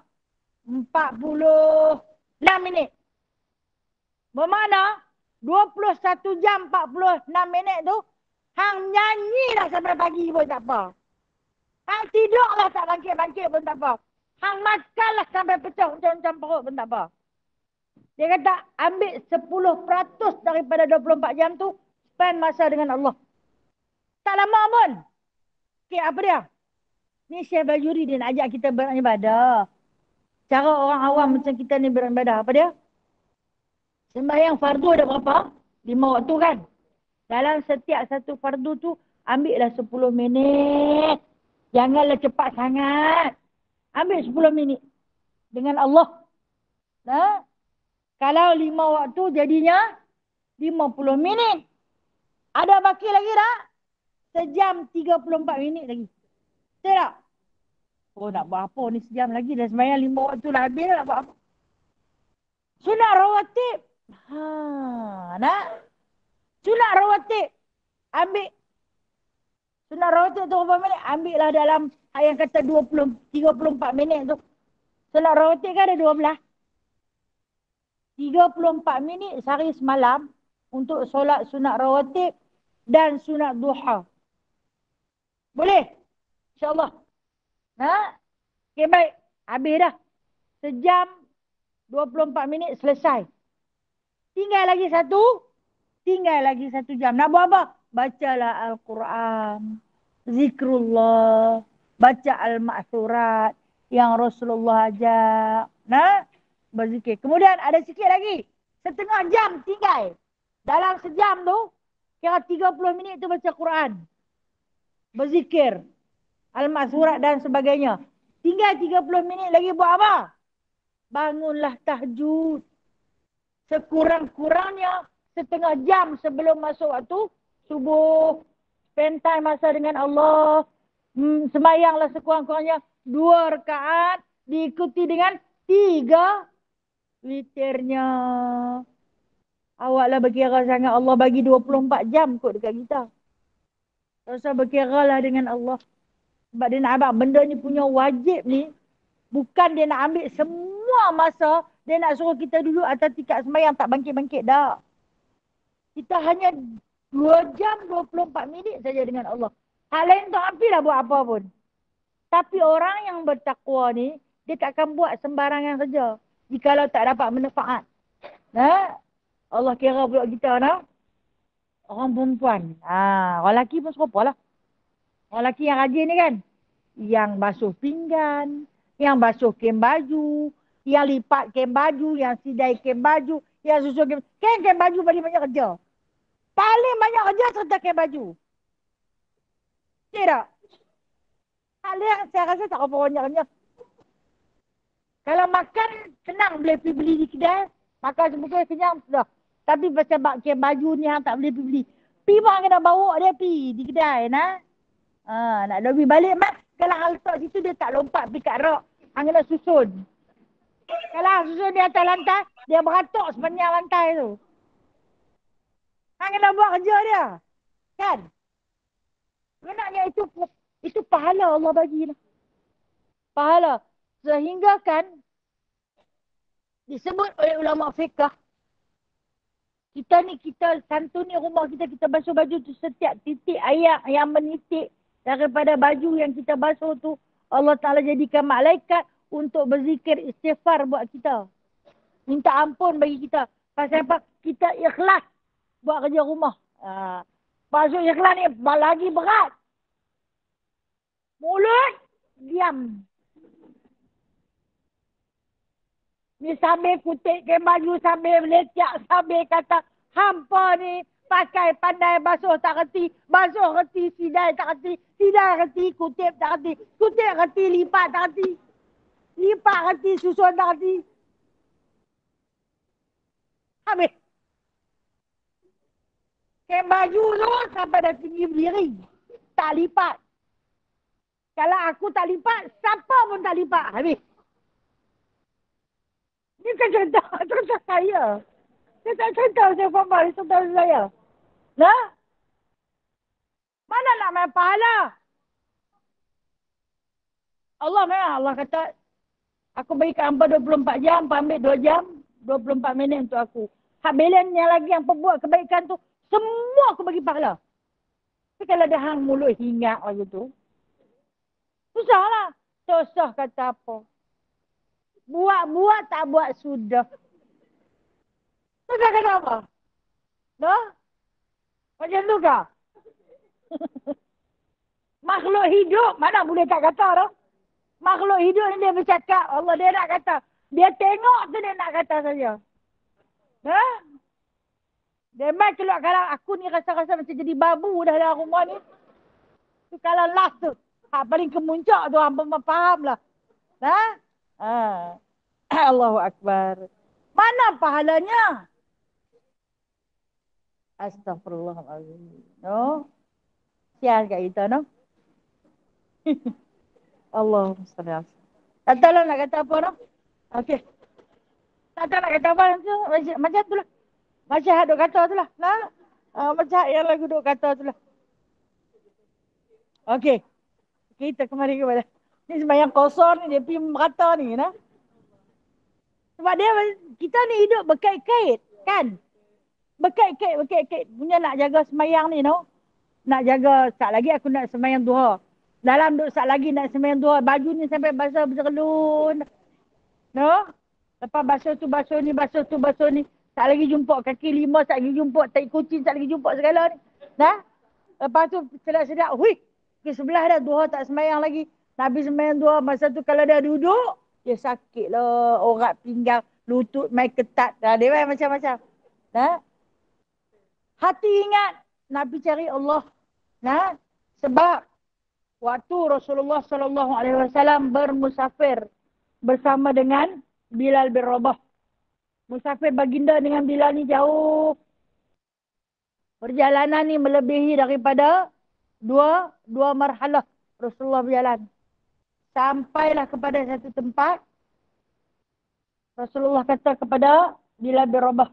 46 minit. Bermakna 21 jam 46 minit tu hang nyanyi dah sampai pagi pun tak apa. Hang tidurlah tak bangkit-bangkit pun tak apa. Hang makanlah sampai pecah macam perut pun tak apa. Dia kata ambil 10% daripada 24 jam tu spend masa dengan Allah. Tak lama pun. Okey, apa dia? Ni Syekh Bajuri dia nak ajak kita beribadah. Cara orang awam macam kita ni beribadah. Apa dia? Sembahyang fardu ada berapa? 5 waktu kan? Dalam setiap satu fardu tu, ambillah 10 minit. Janganlah cepat sangat. Ambil 10 minit. Dengan Allah. Nah, kalau 5 waktu jadinya 50 minit. Ada baki lagi tak? Sejam 34 minit lagi. Betul tak? Oh, nak buat apa ni sejam lagi? Dah sembahyang 5 waktu dah habis nak buat apa? Sunat rawatib. Nak? Sunat rawatib. Ambil. Sunat rawatib tu berapa minit? Ambil lah dalam yang kata 34 minit tu. Sunat rawatib kan ada 12. 34 minit sehari semalam untuk solat sunat rawatib dan sunat duha. Boleh? InsyaAllah. Nah? Okay, baik. Habis dah. Sejam 24 minit selesai. Tinggal lagi satu jam. Nak buat apa? Bacalah Al-Quran. Zikrullah. Baca Al-Ma'thurat yang Rasulullah ajak. Nah? Berzikir. Kemudian ada sikit lagi. Setengah jam tinggal. Dalam sejam tu, kira 30 minit tu baca Quran. Berzikir. Al-Ma'thurat dan sebagainya. Tinggal 30 minit lagi buat apa? Bangunlah tahajud. Sekurang-kurangnya setengah jam sebelum masuk waktu subuh. Spend time masa dengan Allah. Semayanglah sekurang-kurangnya 2 rakaat. Diikuti dengan 3 witirnya. Awaklah berkira sangat. Allah bagi 24 jam kot dekat kita. Tak usah berkira lah dengan Allah. Sebab dia nak abang benda ni punya wajib ni. Bukan dia nak ambil semua masa. Dia nak suruh kita duduk atas tikat sembahyang tak bangkit-bangkit dah. Kita hanya 2 jam 24 minit saja dengan Allah. Hal lain tu hampirlah buat apa pun. Tapi orang yang bertakwa ni. Dia takkan buat sembarangan saja. Jikalau tak dapat manfaat. Nah, Allah kira pula kita nah. Orang perempuan. Orang lelaki pun serupa lah. Orang lelaki yang rajin ni kan. Yang basuh pinggan. Yang basuh kem baju. Yang lipat kem baju. Yang sidai kem baju. Yang susun kem. Kem baju paling banyak kerja. Paling banyak kerja serta kem baju. Tidak. Hal yang saya rasa tak apa banyak-banyak. Kalau makan, senang boleh pergi beli di kedai. Makan semua kenyang, sudah. Tapi pasal kem baju ni yang tak boleh pergi beli. Pergi pun kena bawa dia pergi di kedai. Nah. Nak lebih balik mat. Kalau hang letak situ dia tak lompat pergi kat rak. Hang kena susun. Kalau hang susun di atas lantai, dia beratuk sepanjang lantai tu. Hang kena buat kerja dia. Kan? Sebenarnya itu pahala Allah bagi. Pahala. Sehingga kan disebut oleh ulama fiqh. Kita santuni rumah kita basuh baju tu setiap titik air yang menitik daripada baju yang kita basuh tu. Allah Ta'ala jadikan malaikat untuk berzikir istighfar buat kita. Minta ampun bagi kita. Pasal apa? Kita ikhlas buat kerja rumah. Basuh ikhlas ni lagi berat. Mulut, diam. Ni sambil kutip ke baju, sambil lecak, sambil kata, hampa ni pakai pandai basuh tak reti, basuh reti, sidai tak reti, sidai reti, kutip tak reti, kutip reti, lipat tak reti, lipat reti, susun tak reti. Habis. Ke baju tu sampai dah tinggi berdiri. Tak lipat. Kalau aku tak lipat, siapa pun tak lipat. Habis. Ini kan cerita saya. Saya tak cerita saya faham cerita saya. Nah, mana nak main pahala? Allah memang Allah kata, aku berikan hamba 24 jam, hamba ambil 2 jam, 24 minit untuk aku. Hak belennya lagi yang perbuat kebaikan tu, semua aku bagi pahala. Tapi kalau ada hang mulut hingat macam tu, susahlah. Susah kata apa. Buat-buat tak buat sudah. Susah kata apa? Dah? Macam tu kah? Makhluk hidup, mana boleh tak kata dah? Makhluk hidup ni dia bercakap. Allah dia nak kata. Dia tengok tu dia nak kata saja. Dah? Dia main keluar kalau aku ni rasa-rasa macam jadi babu dah dalam rumah ni. Tu kalau last tu. Hak paling kemuncak tu hamba faham lah. Dah? Allahu Akbar. Mana pahalanya? Astaghfirullahaladzim. No? Sial kat kita, no? Allahumma salli alaihi wasallam. Tak tahu lah nak kata apa, no? Okey. Tak tahu nak kata apa. Macam tu lah. Macam hak duk kata tu lah. Nah? Macam yang lagu duk kata tu lah. Okey. Kita kembali kepada. Ni sembahyang kosong ni. Dia pergi merata ni, nah? Sebab dia, kita ni hidup berkait-kait, kan? Berkait-kait. Punya nak jaga semayang ni, no? Nak jaga, sat lagi aku nak semayang duha. Dalam duk sat lagi nak semayang duha, baju ni sampai basah berserlun. No? Lepas basuh tu, basuh ni, basuh tu, basuh ni. Sat lagi jumpa kaki 5, sat lagi jumpa tai kucing, sat lagi jumpa segala ni. Nah? Lepas tu sedap-sedap, hui, ke sebelah dah duha tak semayang lagi. Nabi semayang duha, masa tu kalau dia duduk, dia sakit lah, orat pinggang, lutut main ketat. Dia main macam-macam. Nah? Hati ingat, Nabi cari Allah. Nah, sebab waktu Rasulullah SAW bermusafir bersama dengan Bilal bin Rabah. Musafir baginda dengan Bilal ni jauh. Perjalanan ni melebihi daripada dua marhalah Rasulullah berjalan. Sampailah kepada satu tempat. Rasulullah kata kepada Bilal bin Rabah,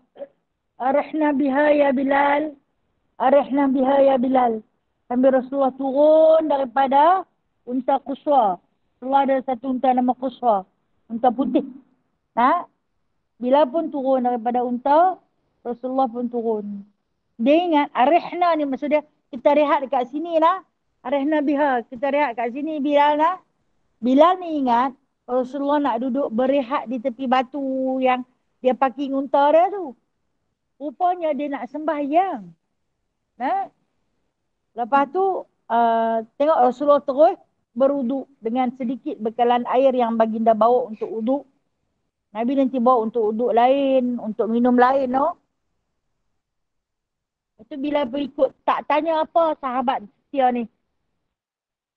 Arihna biha ya Bilal. Arihna biha ya Bilal. Sambil Rasulullah turun daripada unta Quswa. Rasulullah ada satu unta nama Quswa. Unta putih. Nah, Bilal pun turun daripada unta. Rasulullah pun turun. Dia ingat arihna ni maksudnya kita rehat dekat sini lah. Arihna biha. Kita rehat kat sini Bilal lah. Bilal ni ingat Rasulullah nak duduk berehat di tepi batu yang dia parking unta dia tu. Rupanya dia nak sembahyang. Nah, lepas tu tengok Rasulullah terus beruduk dengan sedikit bekalan air yang baginda bawa untuk uduk. Nabi nanti bawa untuk uduk lain, untuk minum lain, no? Itu bila berikut tak tanya apa sahabat setia ni.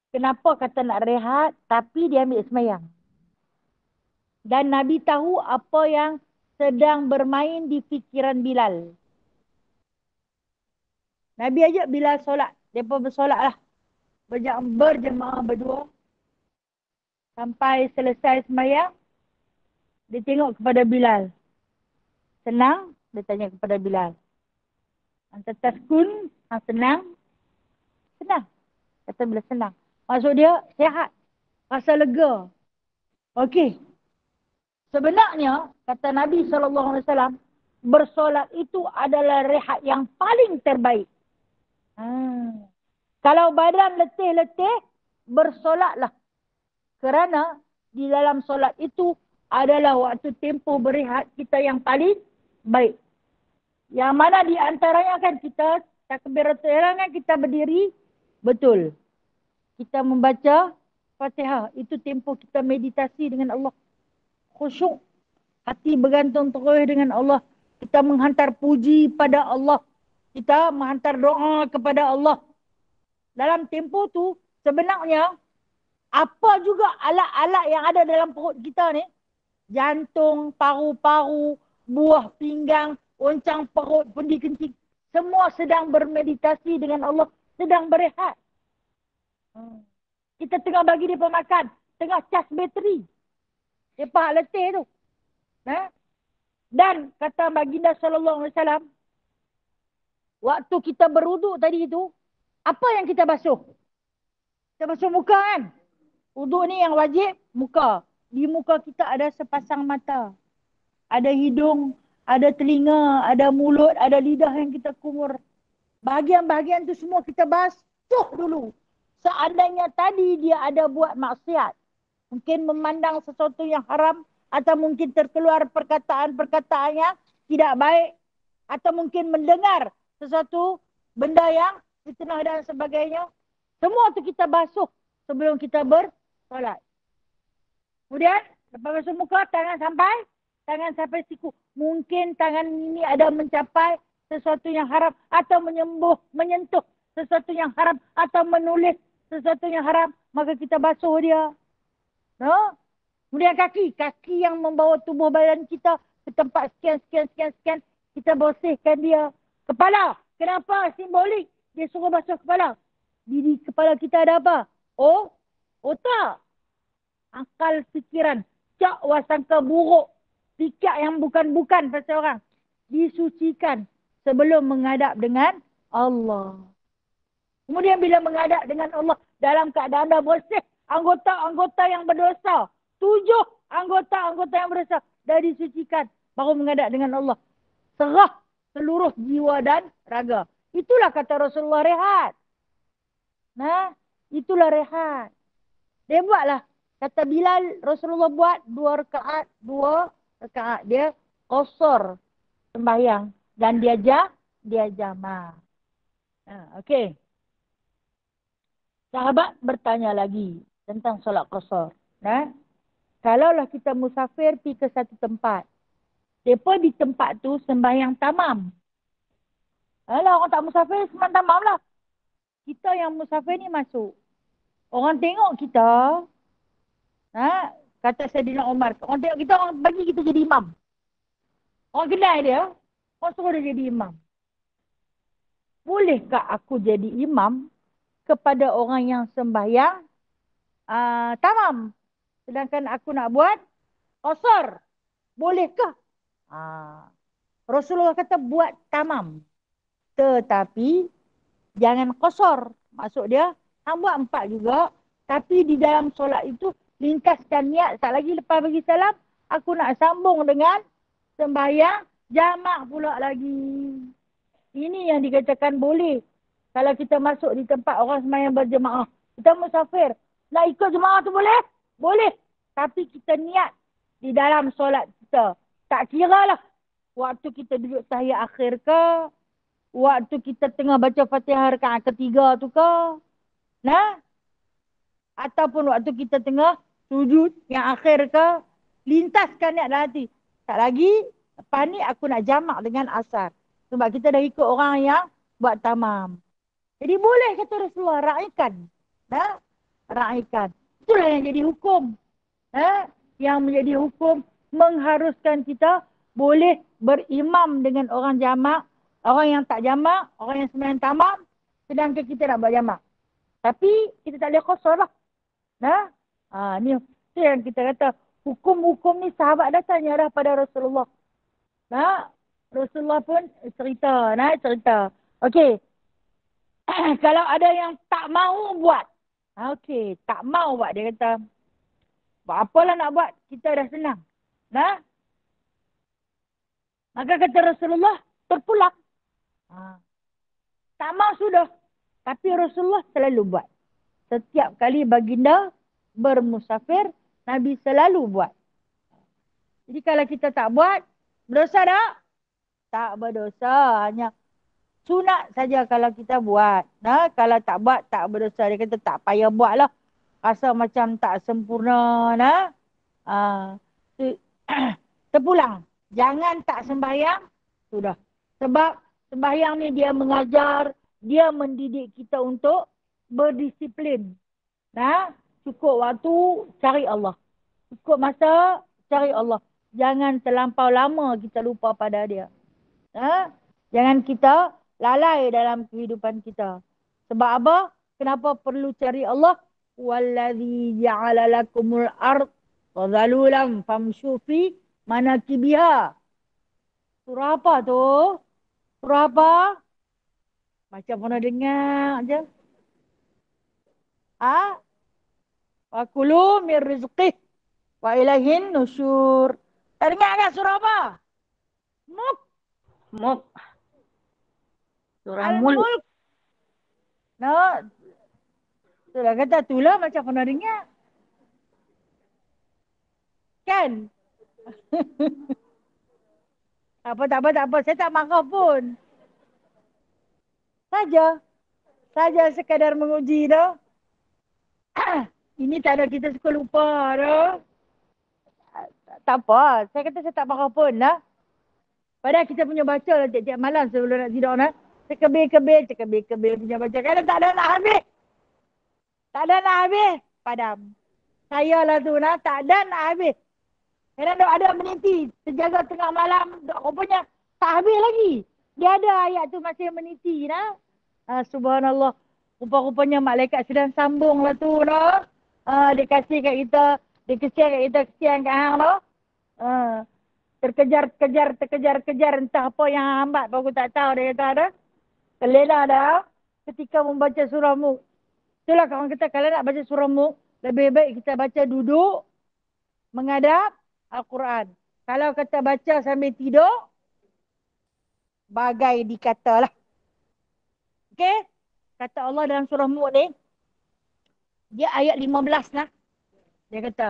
Kenapa kata nak rehat tapi dia ambil semayang. Dan Nabi tahu apa yang sedang bermain di fikiran Bilal. Nabi ajak Bilal solat. Mereka bersolat lah. Berjemaah berdua. Sampai selesai semayang. Dia tengok kepada Bilal. Senang. Dia tanya kepada Bilal. Anta taskun. Senang. Senang. Kata Bilal senang. Maksud dia sihat. Rasa lega. Okey. Sebenarnya, kata Nabi SAW, bersolat itu adalah rehat yang paling terbaik. Kalau badan letih-letih, bersolatlah. Kerana di dalam solat itu adalah waktu tempoh berehat kita yang paling baik. Yang mana di antaranya kan kita, takbiratul ihram kan kita berdiri, betul. Kita membaca Fatihah. Itu tempoh kita meditasi dengan Allah. Khusyuk. Hati bergantung terus dengan Allah. Kita menghantar puji pada Allah. Kita menghantar doa kepada Allah. Dalam tempoh tu, sebenarnya, apa juga alat-alat yang ada dalam perut kita ni, jantung, paru-paru, buah pinggang, oncang perut, pendi kencing, semua sedang bermeditasi dengan Allah, sedang berehat. Kita tengah bagi dia makan. Tengah cas bateri. Dia pahak letih tu. Dan kata baginda SAW, waktu kita berwuduk tadi itu, apa yang kita basuh? Kita basuh muka kan? Wuduk ni yang wajib, muka. Di muka kita ada sepasang mata. Ada hidung, ada telinga, ada mulut, ada lidah yang kita kumur. Bahagian-bahagian tu semua kita basuh dulu. Seandainya tadi dia ada buat maksiat. Mungkin memandang sesuatu yang haram. Atau mungkin terkeluar perkataan-perkataan yang tidak baik. Atau mungkin mendengar sesuatu benda yang fitnah dan sebagainya. Semua tu kita basuh sebelum kita bersolat. Kemudian, lepas basuh muka, tangan sampai siku. Mungkin tangan ini ada mencapai sesuatu yang haram. Atau menyentuh sesuatu yang haram. Atau menulis sesuatu yang haram. Maka kita basuh dia. No? Kemudian kaki yang membawa tubuh badan kita ke tempat sekian. Kita bersihkan dia. Kepala. Kenapa? Simbolik. Dia suruh basuh kepala. Di kepala kita ada apa? Otak. Akal fikiran. Cak wasangka buruk. Fikir yang bukan-bukan pasal orang. Disucikan sebelum menghadap dengan Allah. Kemudian bila menghadap dengan Allah dalam keadaan dah bersih. Anggota-anggota yang berdosa. 7 anggota-anggota yang berdosa dah disucikan. Baru menghadap dengan Allah. Serah seluruh jiwa dan raga. Itulah kata Rasulullah rehat. Itulah rehat. Dia buatlah. Kata Bilal, Rasulullah buat 2 rakaat. Dia qasar sembahyang. Dan dia jama'. Okey. Sahabat bertanya lagi tentang solat qasar. Kalaulah kita musafir pergi ke satu tempat. Mereka di tempat tu sembahyang tamam. Alah, orang tak musafir sembahyang tamam lah. Kita yang musafir ni masuk. Orang tengok kita. Kata Saidina Umar. Orang tengok kita, orang bagi kita jadi imam. Orang kenal dia. Orang suruh dia jadi imam. Bolehkah aku jadi imam kepada orang yang sembahyang tamam? Sedangkan aku nak buat qasar. Bolehkah? Rasulullah kata buat tamam. Tetapi jangan qasar. Maksud dia, hang buat 4 juga. Tapi di dalam solat itu, lintaskan niat. Tak lagi lepas bagi salam, aku nak sambung dengan sembahyang jamak pula lagi. Ini yang dikatakan boleh. Kalau kita masuk di tempat orang sembahyang berjemaah. Kita musafir. Nak ikut jemaah tu boleh? Boleh. Tapi kita niat di dalam solat kita. Tak kira lah. Waktu kita duduk tahiyat akhir ke. Waktu kita tengah baca Fatihah rakaat ketiga tu ke. Ataupun waktu kita tengah sujud yang akhir ke. Lintaskan niat dalam hati. Tak lagi. Lepas ni aku nak jamak dengan asar. Sebab kita dah ikut orang yang buat tamam. Jadi boleh kata Rasulullah raikan. Raikan. Itulah yang jadi hukum. Yang menjadi hukum mengharuskan kita boleh berimam dengan orang jamak, orang yang tak jamak, orang yang sembahyang tamam, sedangkan kita nak buat jamak. Tapi kita tak boleh qasar lah. Ni tu yang kita kata hukum-hukum ni sahabat dah tanya dah pada Rasulullah. Rasulullah pun cerita. Okey. Kalau ada yang tak mahu buat. Okey, tak mahu buat. Dia kata, buat apalah nak buat? Kita dah senang. Maka kata Rasulullah, terpulang. Tak mahu sudah. Tapi Rasulullah selalu buat. Setiap kali baginda bermusafir, Nabi selalu buat. Jadi kalau kita tak buat, berdosa tak? Tak berdosa. Hanya sunat saja kalau kita buat. Kalau tak buat, tak berdosa. Dia kata tak payah buat lah. Rasa macam tak sempurna. Terpulang. Jangan tak sembahyang. Sudah. Sebab sembahyang ni dia mengajar. Dia mendidik kita untuk berdisiplin. Cukup waktu, cari Allah. Cukup masa, cari Allah. Jangan terlampau lama kita lupa pada dia. Jangan kita lalai dalam kehidupan kita. Sebab apa? Kenapa perlu cari Allah? Wallazi ja'ala lakumul ard dhalulan famshu fi manakibiha. Surah apa tu? Surah apa? Macam pernah dengar je. Ah, wa kulu min rizqih wa ilaihin nusyur. Tak dengar kan surah apa? Mulk. Mulk. Surah Mulk. Al-Mulk. No. Itulah kata itulah macam pernah dengar. Kan? Tak apa, tak apa, tak apa. Saya tak marah pun. Saja. Saja sekadar menguji tu. Ini tak ada kita suka lupa tu. Tak apa. Saya kata saya tak marah pun lah. Padahal kita punya baca lah tiap-tiap malam sebelum nak tidur lah. Cekebir-kebir punya baca. Kalau tak ada nak habis. Tak ada nak habis. Padam. Saya lah tu lah. Tak ada nak habis. Kadang ada meniti. Terjaga tengah malam. Rupanya tak habis lagi. Dia ada ayat tu masih meniti lah. Subhanallah. Rupa-rupanya malaikat sedang sambung lah tu lah. Dia kasih kat kita. Dia kesian kat kita. Kesian kat hang lah. Terkejar. Entah apa yang hambat. Aku tak tahu dia kata ada. Kelena dah. Ketika membaca surah Mulk. Itulah kawan kita. Kalau nak baca surah Mulk. Lebih baik kita baca duduk. Menghadap Al-Quran. Kalau kata baca sambil tidur. Bagai dikata lah. Okey. Kata Allah dalam surah Mulk ni. Dia ayat 15 lah. Dia kata.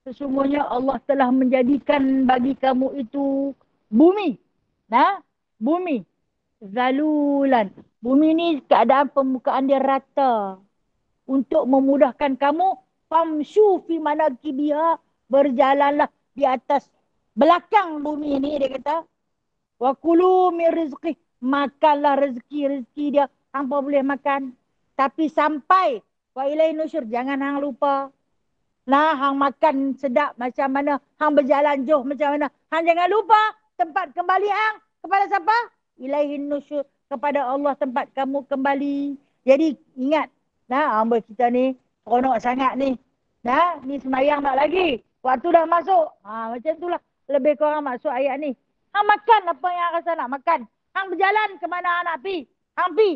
Sesungguhnya Allah telah menjadikan bagi kamu itu bumi. Nah, bumi. Zalulan. Bumi ni keadaan permukaan dia rata. Untuk memudahkan kamu. Famshu fi manakibiha. Berjalanlah di atas belakang bumi ni. Dia kata. Wa kulu min rizqih. Makanlah rezeki dia. Hang pun boleh makan. Tapi sampai. Wa ilaihi nusyur. Jangan hang lupa. Nah, hang makan sedap macam mana. Hang berjalan jauh macam mana. Hang jangan lupa tempat kembali hang. Kepada siapa? Ilaihin nusyur. Kepada Allah tempat kamu kembali. Jadi ingat. Nah, hamba kita ni seronok sangat ni. Nah, ni semayang tak lagi. Waktu dah masuk. Macam itulah. Lebih kurang masuk ayat ni. Hang makan apa yang hang rasa nak makan. Hang berjalan ke mana hang nak pergi. Hang pergi.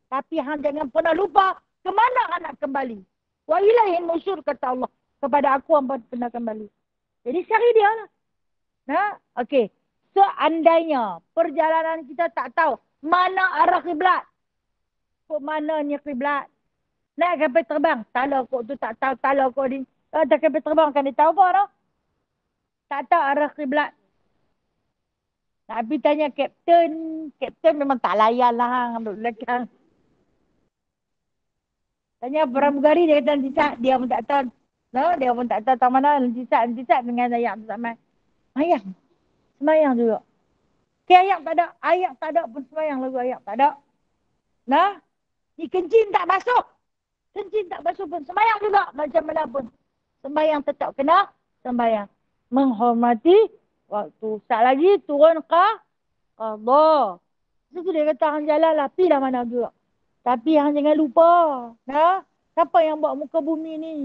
Tapi hang jangan pernah lupa ke mana hang nak kembali. Wa ilaihin nusyur kata Allah. Kepada aku hamba pernah kembali. Jadi cari dia lah. Nah, okey. Seandainya perjalanan kita tak tahu mana arah kiblat. Kok mananya kiblat? Naik kapal terbang. Tala kok tu tak tahu. Tala kok ni. Tak kapal terbang kan dia tahu apa no? Tak tahu arah kiblat. Nak pergi tanya kapten. Kapten memang tak layan lah hang duduk belakang. Tanya pramugari dia kata nanti dia pun tak tahu. No, dia pun tak tahu tak mana. Lentisat dengan ayam tu tak main. Ayam. Semayang juga. Ayam tak ada. Ayam tak ada pun semayang lagu ayam tak ada. Nah. Ni kencing tak basuh. Kencing tak basuh pun semayang juga. Macam mana pun. Sembayang tetap kena. Sembayang. Menghormati waktu. Sat lagi turun ke Allah. Itu dia kata hang jalan lah. Pergi dah mana juga. Tapi hang jangan lupa. Nah. Siapa yang buat muka bumi ni?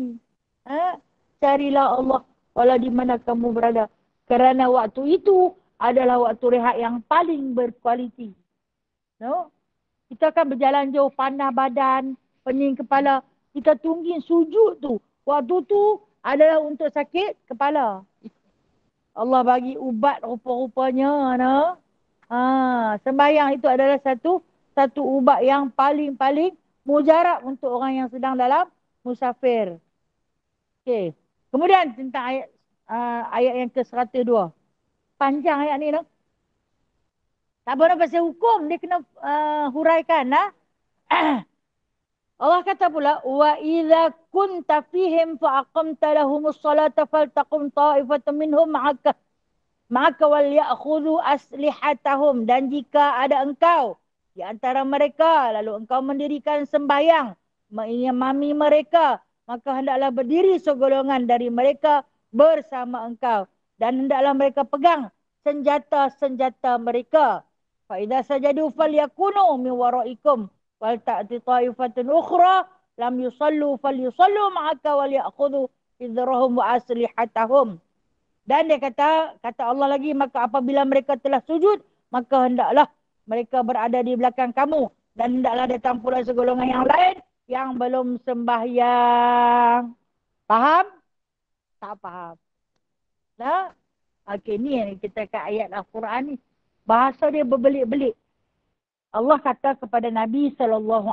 Carilah Allah walau di mana kamu berada. Kerana waktu itu adalah waktu rehat yang paling berkualiti. No? Kita akan berjalan jauh, panah badan, pening kepala. Kita tunggu sujud tu. Waktu tu adalah untuk sakit kepala. Allah bagi ubat rupa-rupanya. No? Sembahyang itu adalah satu ubat yang paling mujarab untuk orang yang sedang dalam musafir. Okey. Kemudian tentang ayat yang ke-102. Panjang ayat ni. No? Tak boleh pasal hukum. Dia kena huraikan. Allah kata pula. Wa idha kunta fihim fa'aqamta lahumus salata faltaqum ta'ifatan minhum ma'aka wal ya'khudhu aslihatahum. Dan jika ada engkau di antara mereka. Lalu engkau mendirikan sembahyang. Mengimami mereka. Maka hendaklah berdiri segolongan dari mereka bersama engkau. Dan hendaklah mereka pegang senjata-senjata mereka. Fa idza sajadu falyakunu min waraikum wal ta'ti ta'ifatun ukhra lam yusallu falyusallu ma'aka wal ya'khudhu hidrahum wa aslihatahum. Dan dia kata Allah lagi, maka apabila mereka telah sujud, maka hendaklah mereka berada di belakang kamu. Dan hendaklah datang pula segolongan yang lain yang belum sembahyang. Faham? Tak faham. Nah, okey, ni yang kita kat ayat Al-Quran ni. Bahasa dia berbelit-belit. Allah kata kepada Nabi SAW,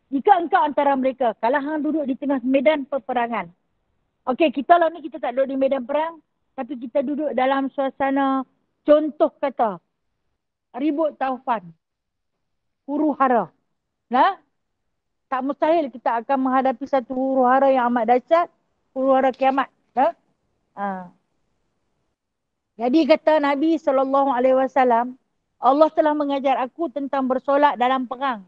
jika engkau antara mereka, kalau hang duduk di tengah medan peperangan. Okey, kita lah ni kita tak duduk di medan perang, tapi kita duduk dalam suasana, contoh kata, ribut taufan, huru hara. Nah, tak mustahil kita akan menghadapi satu huru hara yang amat dahsyat, huru hara kiamat. Nah? Jadi kata Nabi SAW, Allah telah mengajar aku tentang bersolat dalam perang.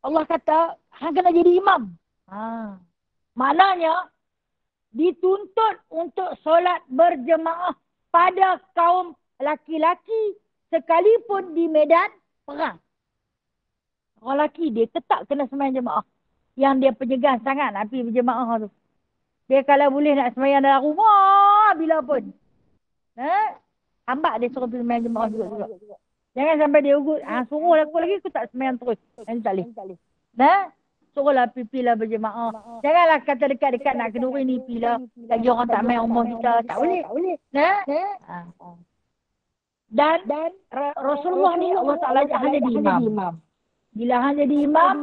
Allah kata, hang kena jadi imam. Maknanya, dituntut untuk solat berjemaah pada kaum laki-laki sekalipun di medan perang. Orang lelaki dia tetap kena sembahyang jemaah. Yang dia penyegang sangat nak pergi berjemaah tu. Dia kalau boleh nak sembahyang dalam rumah bila pun. Hambat dia suruh pergi sembahyang jemaah juga. Jangan sampai dia ugut. Suruh aku lagi aku tak sembahyang terus. Tak boleh. Suruhlah pergi lah berjemaah. Janganlah kata dekat-dekat nak kenduri ni pergi lah. Lagi orang tak main rumah kita. Tak boleh. Dan Rasulullah ni Allah Ta'ala hang jadi imam. Bila hang jadi imam,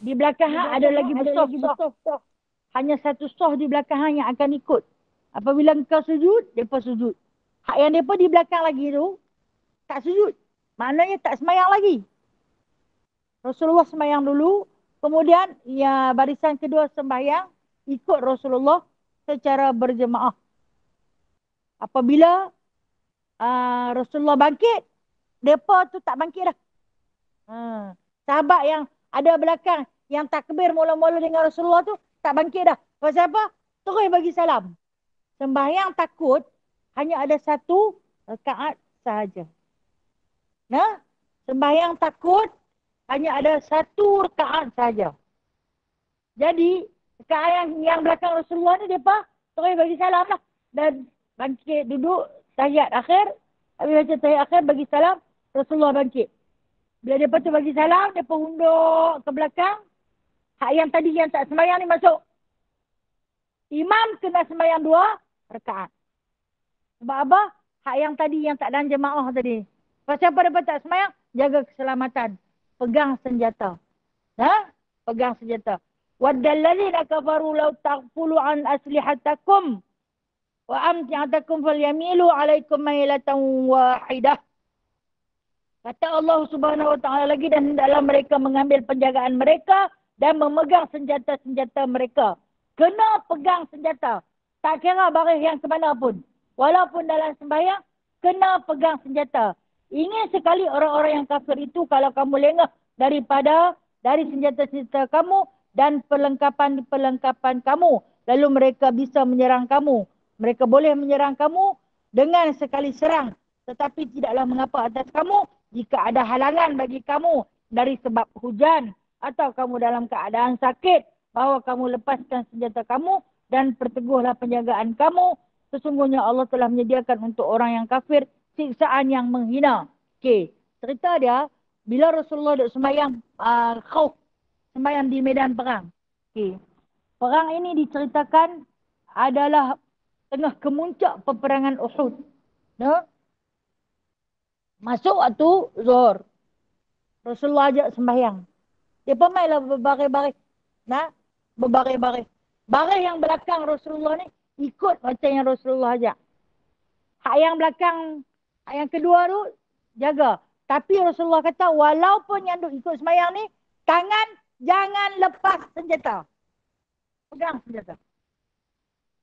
di belakang hang ada lagi bersoh. Hanya satu soh di belakang hang yang akan ikut. Apabila engkau sujud, mereka sujud. Hak yang mereka di belakang lagi tu, tak sujud. Maknanya tak semayang lagi. Rasulullah semayang dulu. Kemudian ya barisan kedua sembahyang ikut Rasulullah secara berjemaah. Apabila Rasulullah bangkit, mereka tu tak bangkit dah. Sahabat yang ada belakang yang takbir mula-mula dengan Rasulullah tu tak bangkit dah. Pasal apa? Terus bagi salam. Sembahyang takut hanya ada satu rakaat sahaja. Sembahyang takut hanya ada satu rakaat sahaja. Jadi, rakaat yang belakang Rasulullah ni, mereka terus bagi salam lah. Dan bangkit duduk, tahiyat akhir. Habis baca tahiyat akhir, bagi salam, Rasulullah bangkit. Bila mereka tu bagi salam, mereka unduk ke belakang. Hak yang tadi yang tak sembahyang ni masuk. Imam kena sembahyang 2 rakaat. Sebab apa? Hak yang tadi yang tak dalam jemaah tadi. Pasal apa mereka tak sembahyang? Jaga keselamatan. Pegang senjata. Pegang senjata. Waddalladzina kafaru law taghfulu an aslihatakum wa amti'atakum falyamilu 'alaikum mailatan wahidah. Kata Allah Subhanahu Wa Taala lagi, dan dalam mereka mengambil penjagaan mereka dan memegang senjata-senjata mereka. Kena pegang senjata. Tak kira baris yang ke mana pun. Walaupun dalam sembahyang, kena pegang senjata. Ingin sekali orang-orang yang kafir itu kalau kamu lengah dari senjata-senjata kamu dan perlengkapan-perlengkapan kamu. Lalu mereka bisa menyerang kamu. Mereka boleh menyerang kamu dengan sekali serang. Tetapi tidaklah mengapa atas kamu jika ada halangan bagi kamu dari sebab hujan atau kamu dalam keadaan sakit, bahawa kamu lepaskan senjata kamu dan perteguhlah penjagaan kamu. Sesungguhnya Allah telah menyediakan untuk orang yang kafir siksaan yang menghina. Okey, cerita dia bila Rasulullah duduk sembahyang khauf, sembahyang di medan perang. Okey. Perang ini diceritakan adalah tengah kemuncak peperangan Uhud. Masuk waktu Zuhur. Rasulullah ajak sembahyang. Dia pemailah berbaris-baris. Berbaris-baris. Baris yang belakang Rasulullah ni ikut macam yang Rasulullah ajak. Hak yang belakang, hak yang kedua tu jaga. Tapi Rasulullah kata walaupun yang duk ikut sembahyang ni, tangan jangan lepas senjata. Pegang senjata.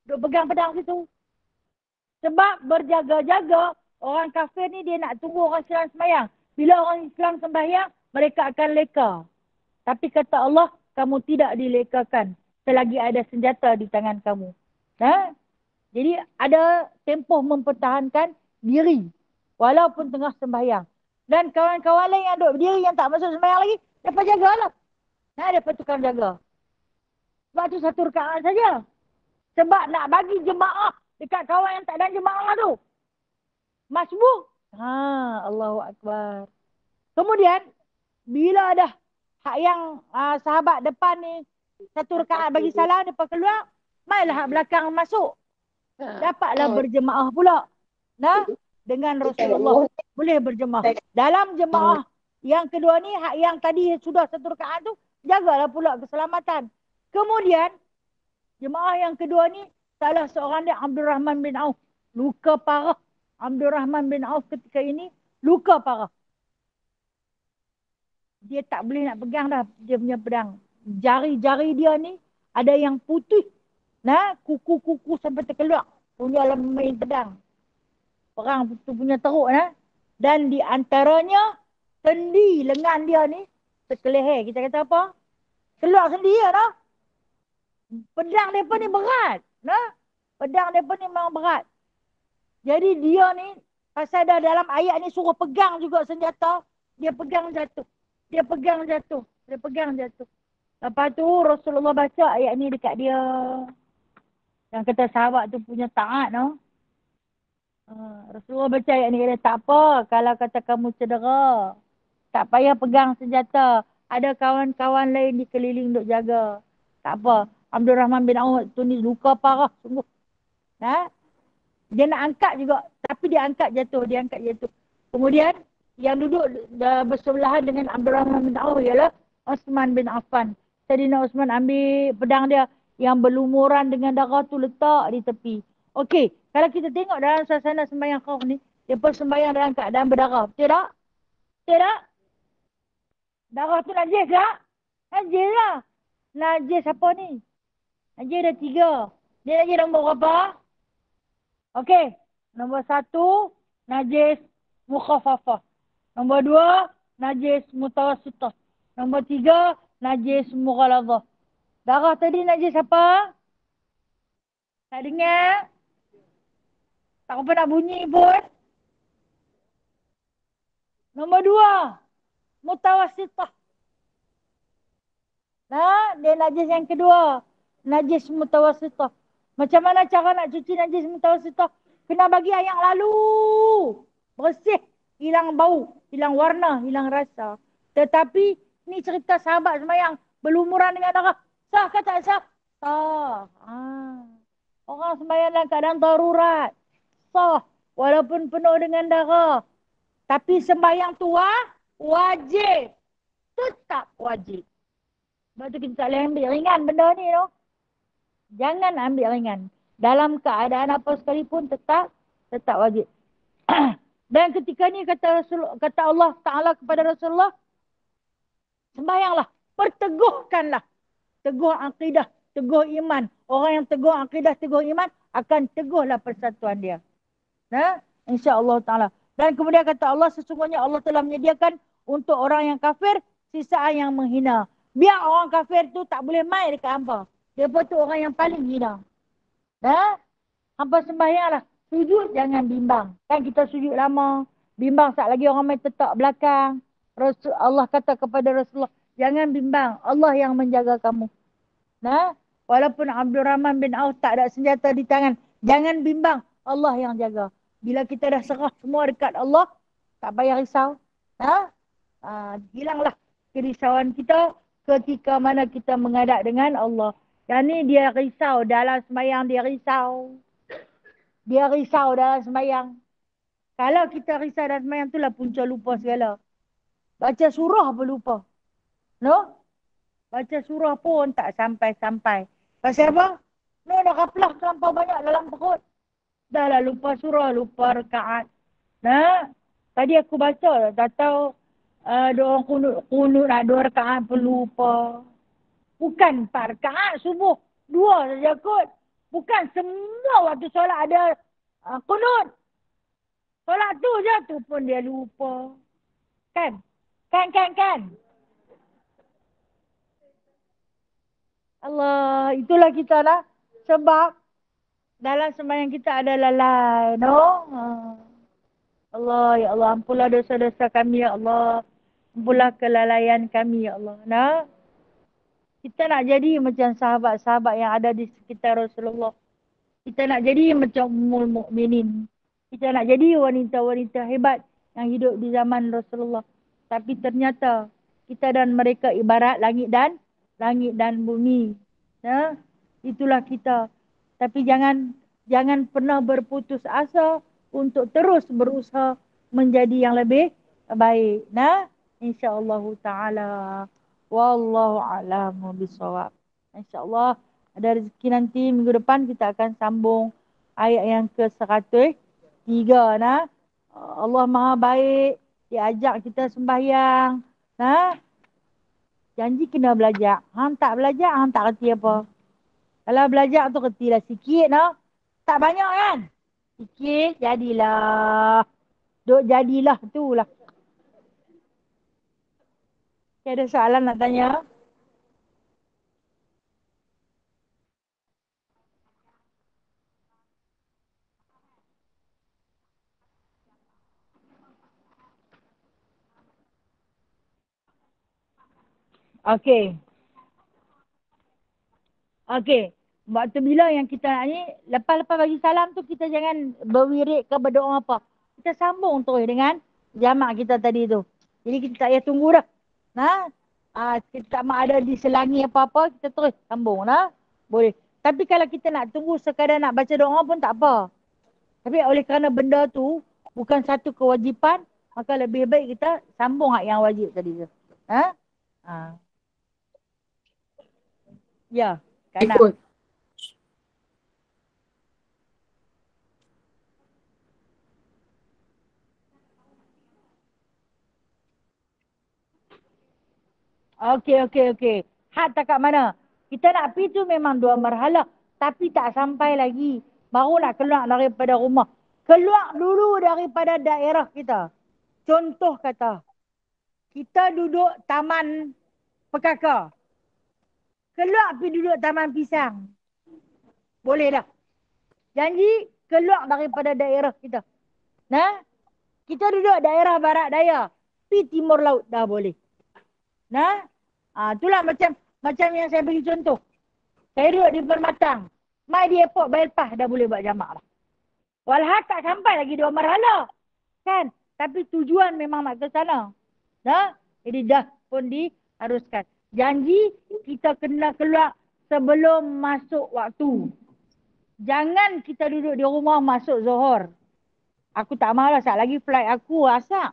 Duk pegang pedang situ. Sebab berjaga-jaga, orang kafir ni dia nak tunggu orang Islam sembahyang. Bila orang Islam sembahyang, mereka akan leka. Tapi kata Allah, kamu tidak dilekakan selagi ada senjata di tangan kamu. Jadi ada tempoh mempertahankan diri walaupun tengah sembahyang. Dan kawan-kawan lain yang duduk berdiri yang tak masuk sembahyang lagi, Dapat jagalah. Nah, dapat tukang jaga. Sebab tu satu rakaat saja. Sebab nak bagi jemaah dekat kawan yang tak ada jemaah tu. Masbuk. Allahu Akbar. Kemudian, bila dah hak yang sahabat depan ni, satu rakaat bagi salam, depan keluar, mailah hak belakang masuk. Dapatlah berjemaah pula. Nah, dengan Rasulullah. Boleh berjemaah. Dalam jemaah yang kedua ni, hak yang tadi sudah satu rakaat tu, jagalah pula keselamatan. Kemudian, jemaah yang kedua ni, salah seorang dia Abdul Rahman bin Auf. Luka parah. Abdul Rahman bin Auf ketika ini, luka parah. Dia tak boleh nak pegang dah dia punya pedang. Jari-jari dia ni, ada yang putih. Nah, kuku-kuku sampai terkeluar. Punya dalam main pedang. Perang tu punya teruk. Nah. Dan di antaranya, sendi lengan dia ni, terkeleher. Kita kata apa? Keluar sendi dia dah. Pedang dia pun ni berat. Nah? Pedang dia pun ni memang berat. Jadi dia ni, pasal dah dalam ayat ni suruh pegang juga senjata, dia pegang jatuh. Dia pegang jatuh. Dia pegang jatuh. Lepas tu Rasulullah baca ayat ni dekat dia. Yang kata sahabat tu punya taat. No? Rasulullah baca ayat ni kata, tak apa kalau kata kamu cedera. Tak payah pegang senjata. Ada kawan-kawan lain di keliling duk jaga. Tak apa. Abdul Rahman bin Auf tu ni luka parah sungguh. Ha? Dia nak angkat juga. Tapi dia angkat jatuh. Dia angkat jatuh. Kemudian yang duduk bersebelahan dengan Abdul Rahman bin Auf ialah Osman bin Affan. Saidina Osman ambil pedang dia yang berlumuran dengan darah tu letak di tepi. Okey, kalau kita tengok dalam suasana sembahyang khauf ni, dia pun sembahyang dalam keadaan berdarah. Betul tak? Betul tak? Darah tu najis tak? Najis lah. Najis apa ni? Najis ada 3. Dia najis nombor berapa? Okey, nombor 1, najis mukhafafah. Nombor 2, najis mutawassitah. Nombor 3, najis mughaladhah. Darah tadi najis apa? Tak dengar? Tak apa nak bunyi pun. Nombor 2, mutawassitah. Nah, dia najis yang kedua. Najis mutawassitah. Macam mana cara nak cuci najis mutawassitah? Kena bagi air yang lalu. Bersih. Hilang bau. Hilang warna. Hilang rasa. Tetapi, ni cerita sahabat semayang. Berlumuran dengan darah. Sah ke tak sah? Sah. Orang semayang dalam keadaan darurat. Sah. Walaupun penuh dengan darah. Tapi sembahyang tu wajib. Tetap wajib. Sebab tu kita tak boleh ambil ringan benda ni. No? Jangan ambil ringan. Dalam keadaan apa sekalipun tetap wajib. Dan ketika ni kata Allah Ta'ala kepada Rasulullah, sembahyanglah. Perteguhkanlah. Teguh akidah. Teguh iman. Orang yang teguh akidah, teguh iman, akan teguhlah persatuan dia. Nah, insya-Allah Ta'ala. Dan kemudian kata Allah, sesungguhnya Allah telah menyediakan untuk orang yang kafir sisaan yang menghina. Biar orang kafir tu tak boleh main dekat hampa. Dia pun tu orang yang paling hina. Dah? Hampa sembahyanglah. Sujud jangan bimbang. Kan kita sujud lama. Bimbang saat lagi orang main tetap belakang. Allah kata kepada Rasulullah, jangan bimbang. Allah yang menjaga kamu. Nah? Walaupun Abdul Rahman bin Auf tak ada senjata di tangan. Jangan bimbang. Allah yang jaga. Bila kita dah serah semua dekat Allah, tak payah risau. Hilanglah kerisauan kita ketika mana kita menghadap dengan Allah. Dan ni dia risau dalam sembahyang, dia risau. Dia risau dalam sembahyang. Kalau kita risau dalam sembahyang, itulah punca lupa segala. Baca surah pun lupa. No? Baca surah pun tak sampai-sampai. Pasal apa? No, dah kaplah terlampau banyak dalam perut. Dah lah lupa surah, lupa rekaat. Nah, tadi aku baca, tak tahu doa kunut nak 2 rekaat pun lupa. Bukan 4 rekaat subuh, 2 saja kot. Bukan semua waktu solat ada kunut. Solat tu je tu pun dia lupa. Kan? Kan? Allah, itulah kita lah. Sebab dalam sembahyang kita ada lalai, no? Allah, ya Allah, ampunlah dosa-dosa kami, ya Allah. Ampunlah kelalaian kami, ya Allah. Nah, kita nak jadi macam sahabat-sahabat yang ada di sekitar Rasulullah. Kita nak jadi macam Ummul Mukminin. Kita nak jadi wanita-wanita hebat yang hidup di zaman Rasulullah. Tapi ternyata kita dan mereka ibarat langit dan bumi. Nah, itulah kita. Tapi jangan pernah berputus asa untuk terus berusaha menjadi yang lebih baik. Nah, insya-Allah taala. Wallahu a'lamu bishawab. Insya-Allah ada rezeki nanti minggu depan kita akan sambung ayat yang ke-103. Nah, Allah Maha Baik, diajak kita sembahyang. Nah, janji kena belajar. Hang tak belajar, hang tak kerti apa. Kalau belajar tu kertilah sikit, nah. Tak banyak kan? Sikit, jadilah. Duk jadilah tu lah. Okay, ada soalan nak tanya? Okey. Okey. Waktu bila yang kita nak ni, lepas-lepas bagi salam tu kita jangan berwirid ke berdoa apa. Kita sambung terus dengan jamak kita tadi tu. Jadi kita tak payah tunggu dah. Nah, kita tak mahu ada diselangi apa-apa, kita terus sambung. Nah, boleh. Tapi kalau kita nak tunggu sekadar nak baca doa pun tak apa. Tapi oleh kerana benda tu bukan satu kewajipan, maka lebih baik kita sambung hak yang wajib tadi tu. Ha? Ha. Ya, kanak. Ikut. Okey. Hak tak kat mana? Kita nak pergi tu memang 2 marhalah. Tapi tak sampai lagi. Baru nak keluar daripada rumah. Keluar dulu daripada daerah kita. Contoh kata. Kita duduk Taman Pekaka. Keluar pergi duduk Taman Pisang. Boleh dah. Janji keluar daripada daerah kita. Nah, kita duduk daerah Barat Daya. Pergi Timur Laut dah boleh. Nah, itulah macam yang saya beri contoh. Saya duduk di Permatang. Mai di airport Belfast dah boleh buat jamak lah. Walhal tak sampai lagi 2 marhala. Kan? Tapi tujuan memang nak ke sana. Nah, jadi dah pun diharuskan. Janji kita kena keluar sebelum masuk waktu. Jangan kita duduk di rumah masuk Zohor. Aku tak mahu lah. Saat lagi flight aku asak.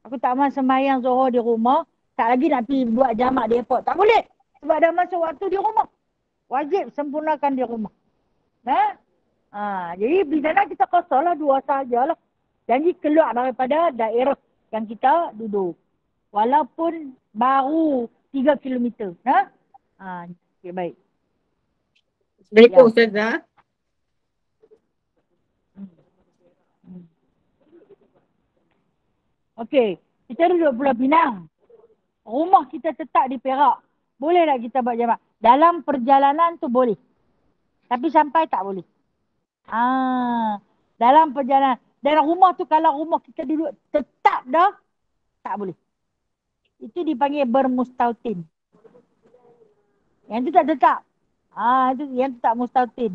Aku tak mahu sembahyang Zohor di rumah. Tak lagi nak pergi buat jamak di airport. Tak boleh. Sebab dah masuk waktu di rumah. Wajib sempurnakan di rumah. Jadi di sana kita kosong lah 2 sahajalah. Janji keluar daripada daerah yang kita duduk. Walaupun baru 3 kilometer. Okay, baik. Assalamualaikum Ustazah. Okey, kita duduk Pulau Pinang. Rumah kita tetap di Perak. Boleh tak kita buat jamak? Dalam perjalanan tu boleh. Tapi sampai tak boleh. Dalam perjalanan. Dan rumah tu kalau rumah kita duduk tetap dah, tak boleh. Itu dipanggil bermustautin. Yang tu tak tetap. Yang tu tak mustautin.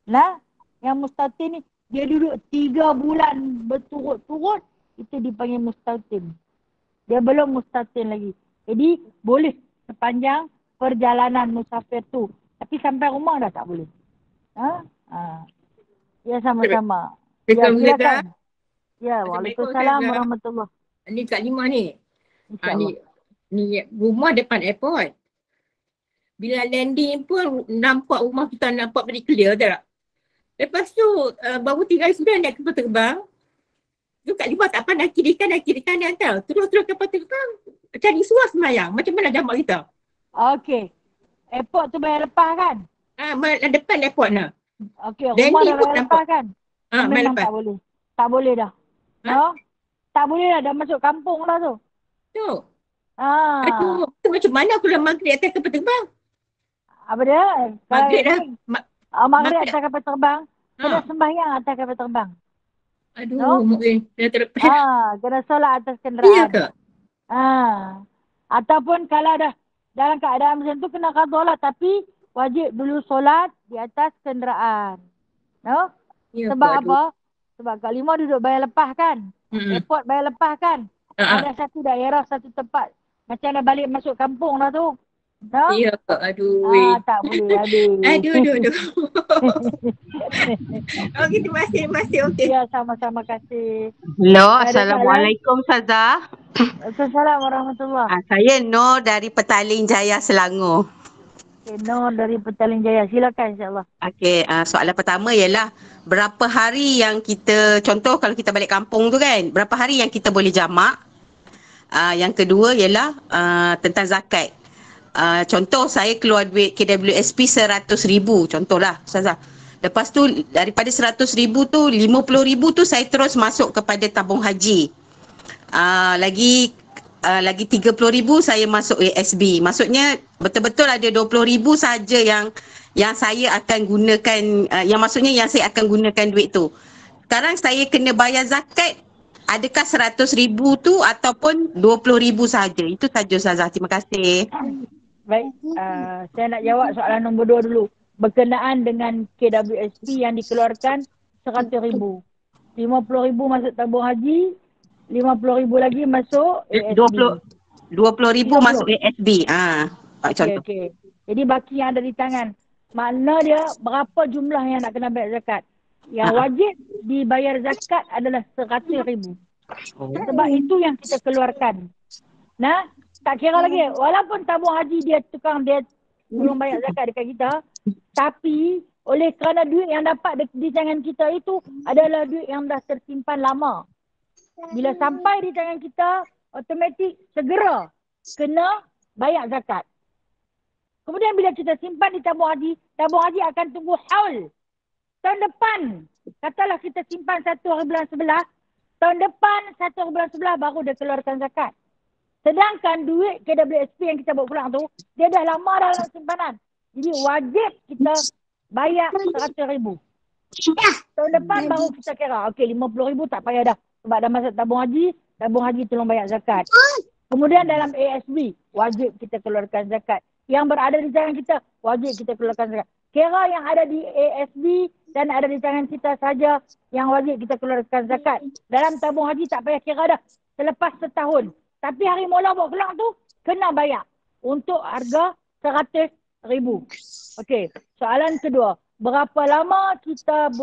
Nah, yang mustautin ni, dia duduk 3 bulan berturut-turut, itu dipanggil mustautin. Dia belum mustautin lagi. Jadi, boleh sepanjang perjalanan musafir tu. Tapi sampai rumah dah tak boleh. Ya, sama-sama. Ya, silakan. Ya, waalaikumsalam warahmatullahi. Ni Kak Limah ni. Ni rumah depan airport. Bila landing pun nampak rumah kita nampak very clear tak? Lepas tu baru tinggal sudah naik kapal terbang. Tu Kak Limah tak pandang kiri kanan tau. Terus kapal terbang cari suar semayang. Macam mana jamak kita? Okey. Airport tu bayar lepas kan? Depan airport lah. Okey, rumah dah bayar lepas kan? Memang tak boleh. Tak boleh dah. Tak boleh dah masuk kampung lah tu. Tu. Tu macam mana aku dah maghrib atas kapal terbang? Apa dia? Maghrib dah. Maghrib atas kapal terbang. Kena sembahyang atas kapal terbang. Aduh, mungkin dah terlepas. Kena solat atas kenderaan. Ya ke? Ataupun kalau dah dalam keadaan macam tu kena qada lah. Tapi wajib dulu solat di atas kenderaan. No? Ya ke? Sebab Aduh. apa? Sebab Kak Lima duduk bayar lepas kan? Mm-mm. Airport bayar lepas kan? Ah, ah. Ada satu daerah, satu tempat. Macam dah balik masuk kampung lah tu. No? Ya ke? Aduh. Tak boleh. Aduh. Aduh. Okey, terima kasih. Okey. Ya, sama-sama kasih. Hello, Ada soalan? Assalamualaikum Ustazah. Assalamualaikum warahmatullahi. Saya Nur dari Petaling Jaya, Selangor. Okay, Nur dari Petaling Jaya. Silakan insyaAllah. Okey, soalan pertama ialah berapa hari yang kita, contoh kalau kita balik kampung tu kan, berapa hari yang kita boleh jamak? Yang kedua ialah tentang zakat. Contoh saya keluar duit KWSP 100,000, contohlah Ustazah. Lepas tu daripada 100,000 tu 50,000 tu saya terus masuk kepada tabung haji. Lagi 30,000 saya masuk ASB. Maksudnya betul-betul ada 20,000 saja yang saya akan gunakan, yang maksudnya yang saya akan gunakan duit tu. Sekarang saya kena bayar zakat, adakah 100,000 tu ataupun 20,000 saja? Itu saja Ustazah. Terima kasih. Baik, saya nak jawab soalan nombor 2 dulu. Berkenaan dengan KWSP yang dikeluarkan 100,000. 50,000 masuk tabung haji, 50,000 lagi masuk ASB. 20,000 masuk ASB. Contoh. Okey. Jadi baki yang ada di tangan. Makna dia berapa jumlah yang nak kena bayar zakat. Yang wajib dibayar zakat adalah 100,000. Sebab itu yang kita keluarkan. Nah, tak kira lagi. Walaupun tabung haji dia belum bayar zakat dekat kita. Tapi oleh kerana duit yang dapat di tangan kita itu adalah duit yang dah tersimpan lama. Bila sampai di tangan kita, automatik segera kena bayar zakat. Kemudian bila kita simpan di tabung haji akan tunggu haul. Tahun depan, katalah kita simpan 1 hari bulan 11, tahun depan 1 hari bulan 11 baru dia keluarkan zakat. Sedangkan duit KWSP yang kita bawa pulang tu, dia dah lama dalam simpanan. Jadi wajib kita bayar 100,000. Tahun depan baru kita kira, okey 50,000 tak payah dah. Sebab dah masuk tabung haji tolong bayar zakat. Kemudian dalam ASB, wajib kita keluarkan zakat. Yang berada di tangan kita, wajib kita keluarkan zakat. Kira yang ada di ASB dan ada di tangan kita saja yang wajib kita keluarkan zakat. Dalam tabung haji tak payah kira dah. Selepas setahun. Tapi hari mula bawa pulang tu, kena bayar. Untuk harga 100,000. Okey, soalan kedua. Berapa lama kita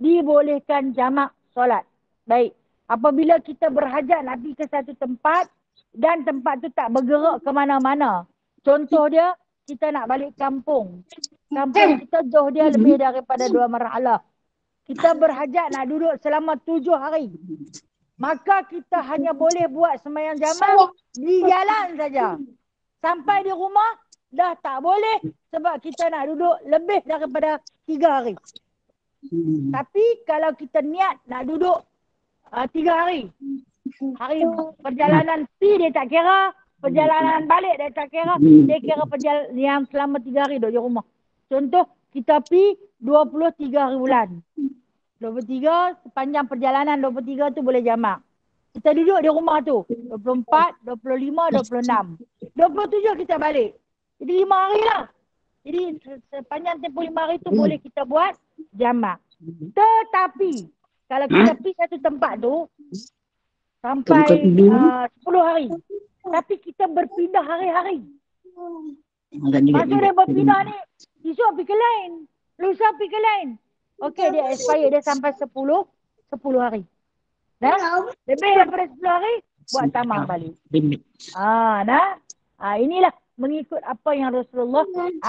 dibolehkan jamak solat? Baik, apabila kita berhajat nak pergi ke satu tempat dan tempat tu tak bergerak ke mana-mana. Contoh dia, kita nak balik kampung. Kampung kita jauh dia lebih daripada 2 marhalah. Kita berhajat nak duduk selama 7 hari. Maka kita hanya boleh buat sembahyang jamak di jalan saja. Sampai di rumah dah tak boleh sebab kita nak duduk lebih daripada 3 hari. Tapi kalau kita niat nak duduk 3 hari. Hari perjalanan dia tak kira, perjalanan balik dia tak kira, dia kira perjalanan yang selama 3 hari duduk di rumah. Contoh kita pergi 23 hari bulan. 23 sepanjang perjalanan 23 tu boleh jamak. Kita duduk di rumah tu 24, 25, 26. 27 kita balik. Jadi 5 hari lah. Jadi sepanjang tempoh 5 hari tu boleh kita buat jamak. Tetapi kalau kita pergi satu tempat tu sampai 10 hari. Tapi kita berpindah hari-hari. Maksud dia berpindah ni, esok pergi ke lain, lusa pergi ke lain. Okey, dia expire dia sampai 10 hari. Dah? Lebih daripada 10 hari, buat tamam balik. Inilah mengikut apa yang Rasulullah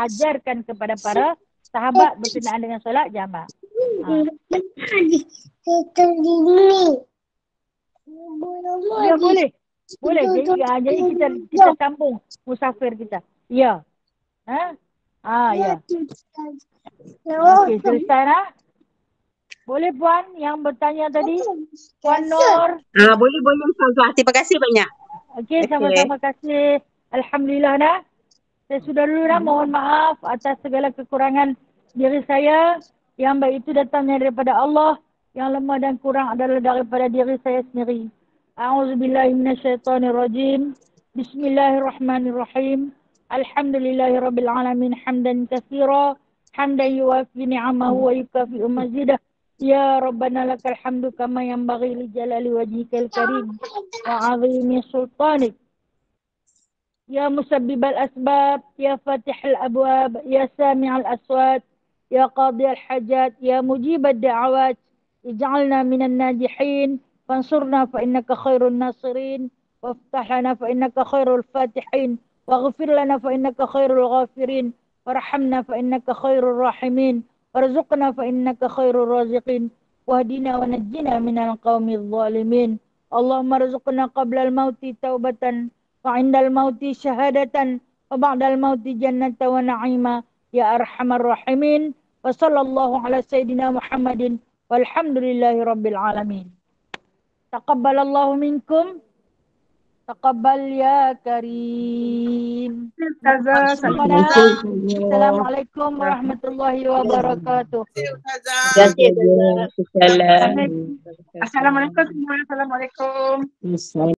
ajarkan kepada para sahabat berkenaan dengan solat jamak. Ya, boleh. Boleh. Jadi kita sambung musafir kita. Ya. Ya. Okey, selesai lah. Boleh Puan yang bertanya tadi? Puan Nur. Boleh Ustazah. Terima kasih banyak. Okey, sama-sama kasih. Alhamdulillah dah. Saya sudah dulu dah mohon maaf atas segala kekurangan diri saya. Yang baik itu datangnya daripada Allah. Yang lemah dan kurang adalah daripada diri saya sendiri. أعوذ بالله من الشيطان الرجيم. بسم الله الرحمن الرحيم. الحمد لله رب العالمين حمدا كثيرا حمدا يوافي نعمه ويكافئ مزيده. يا ربنا لك الحمد كما ينبغي لجلال وجهك الكريم وعظيم سلطانك. يا مسبب الأسباب، يا فاتح الأبواب، يا سامع الأصوات، يا قاضي الحاجات، يا مجيب الدعوات، اجعلنا من الناجحين، فانصرنا فإنك خير الناصرين، وافتح لنا فإنك خير الفاتحين، واغفر لنا فإنك خير الغافرين، وارحمنا فإنك خير الراحمين، وارزقنا فإنك خير الرازقين، واهدنا ونجنا من القوم الظالمين. اللهم ارزقنا قبل الموت توبة وعند الموت شهادة وبعد الموت جنة ونعيما يا أرحم الراحمين. وصلى الله على سيدنا محمد والحمد لله رب العالمين. تقبل الله منكم. تقبل يا كريم. السلام عليكم ورحمة الله وبركاته. Assalamualaikum. Assalamualaikum.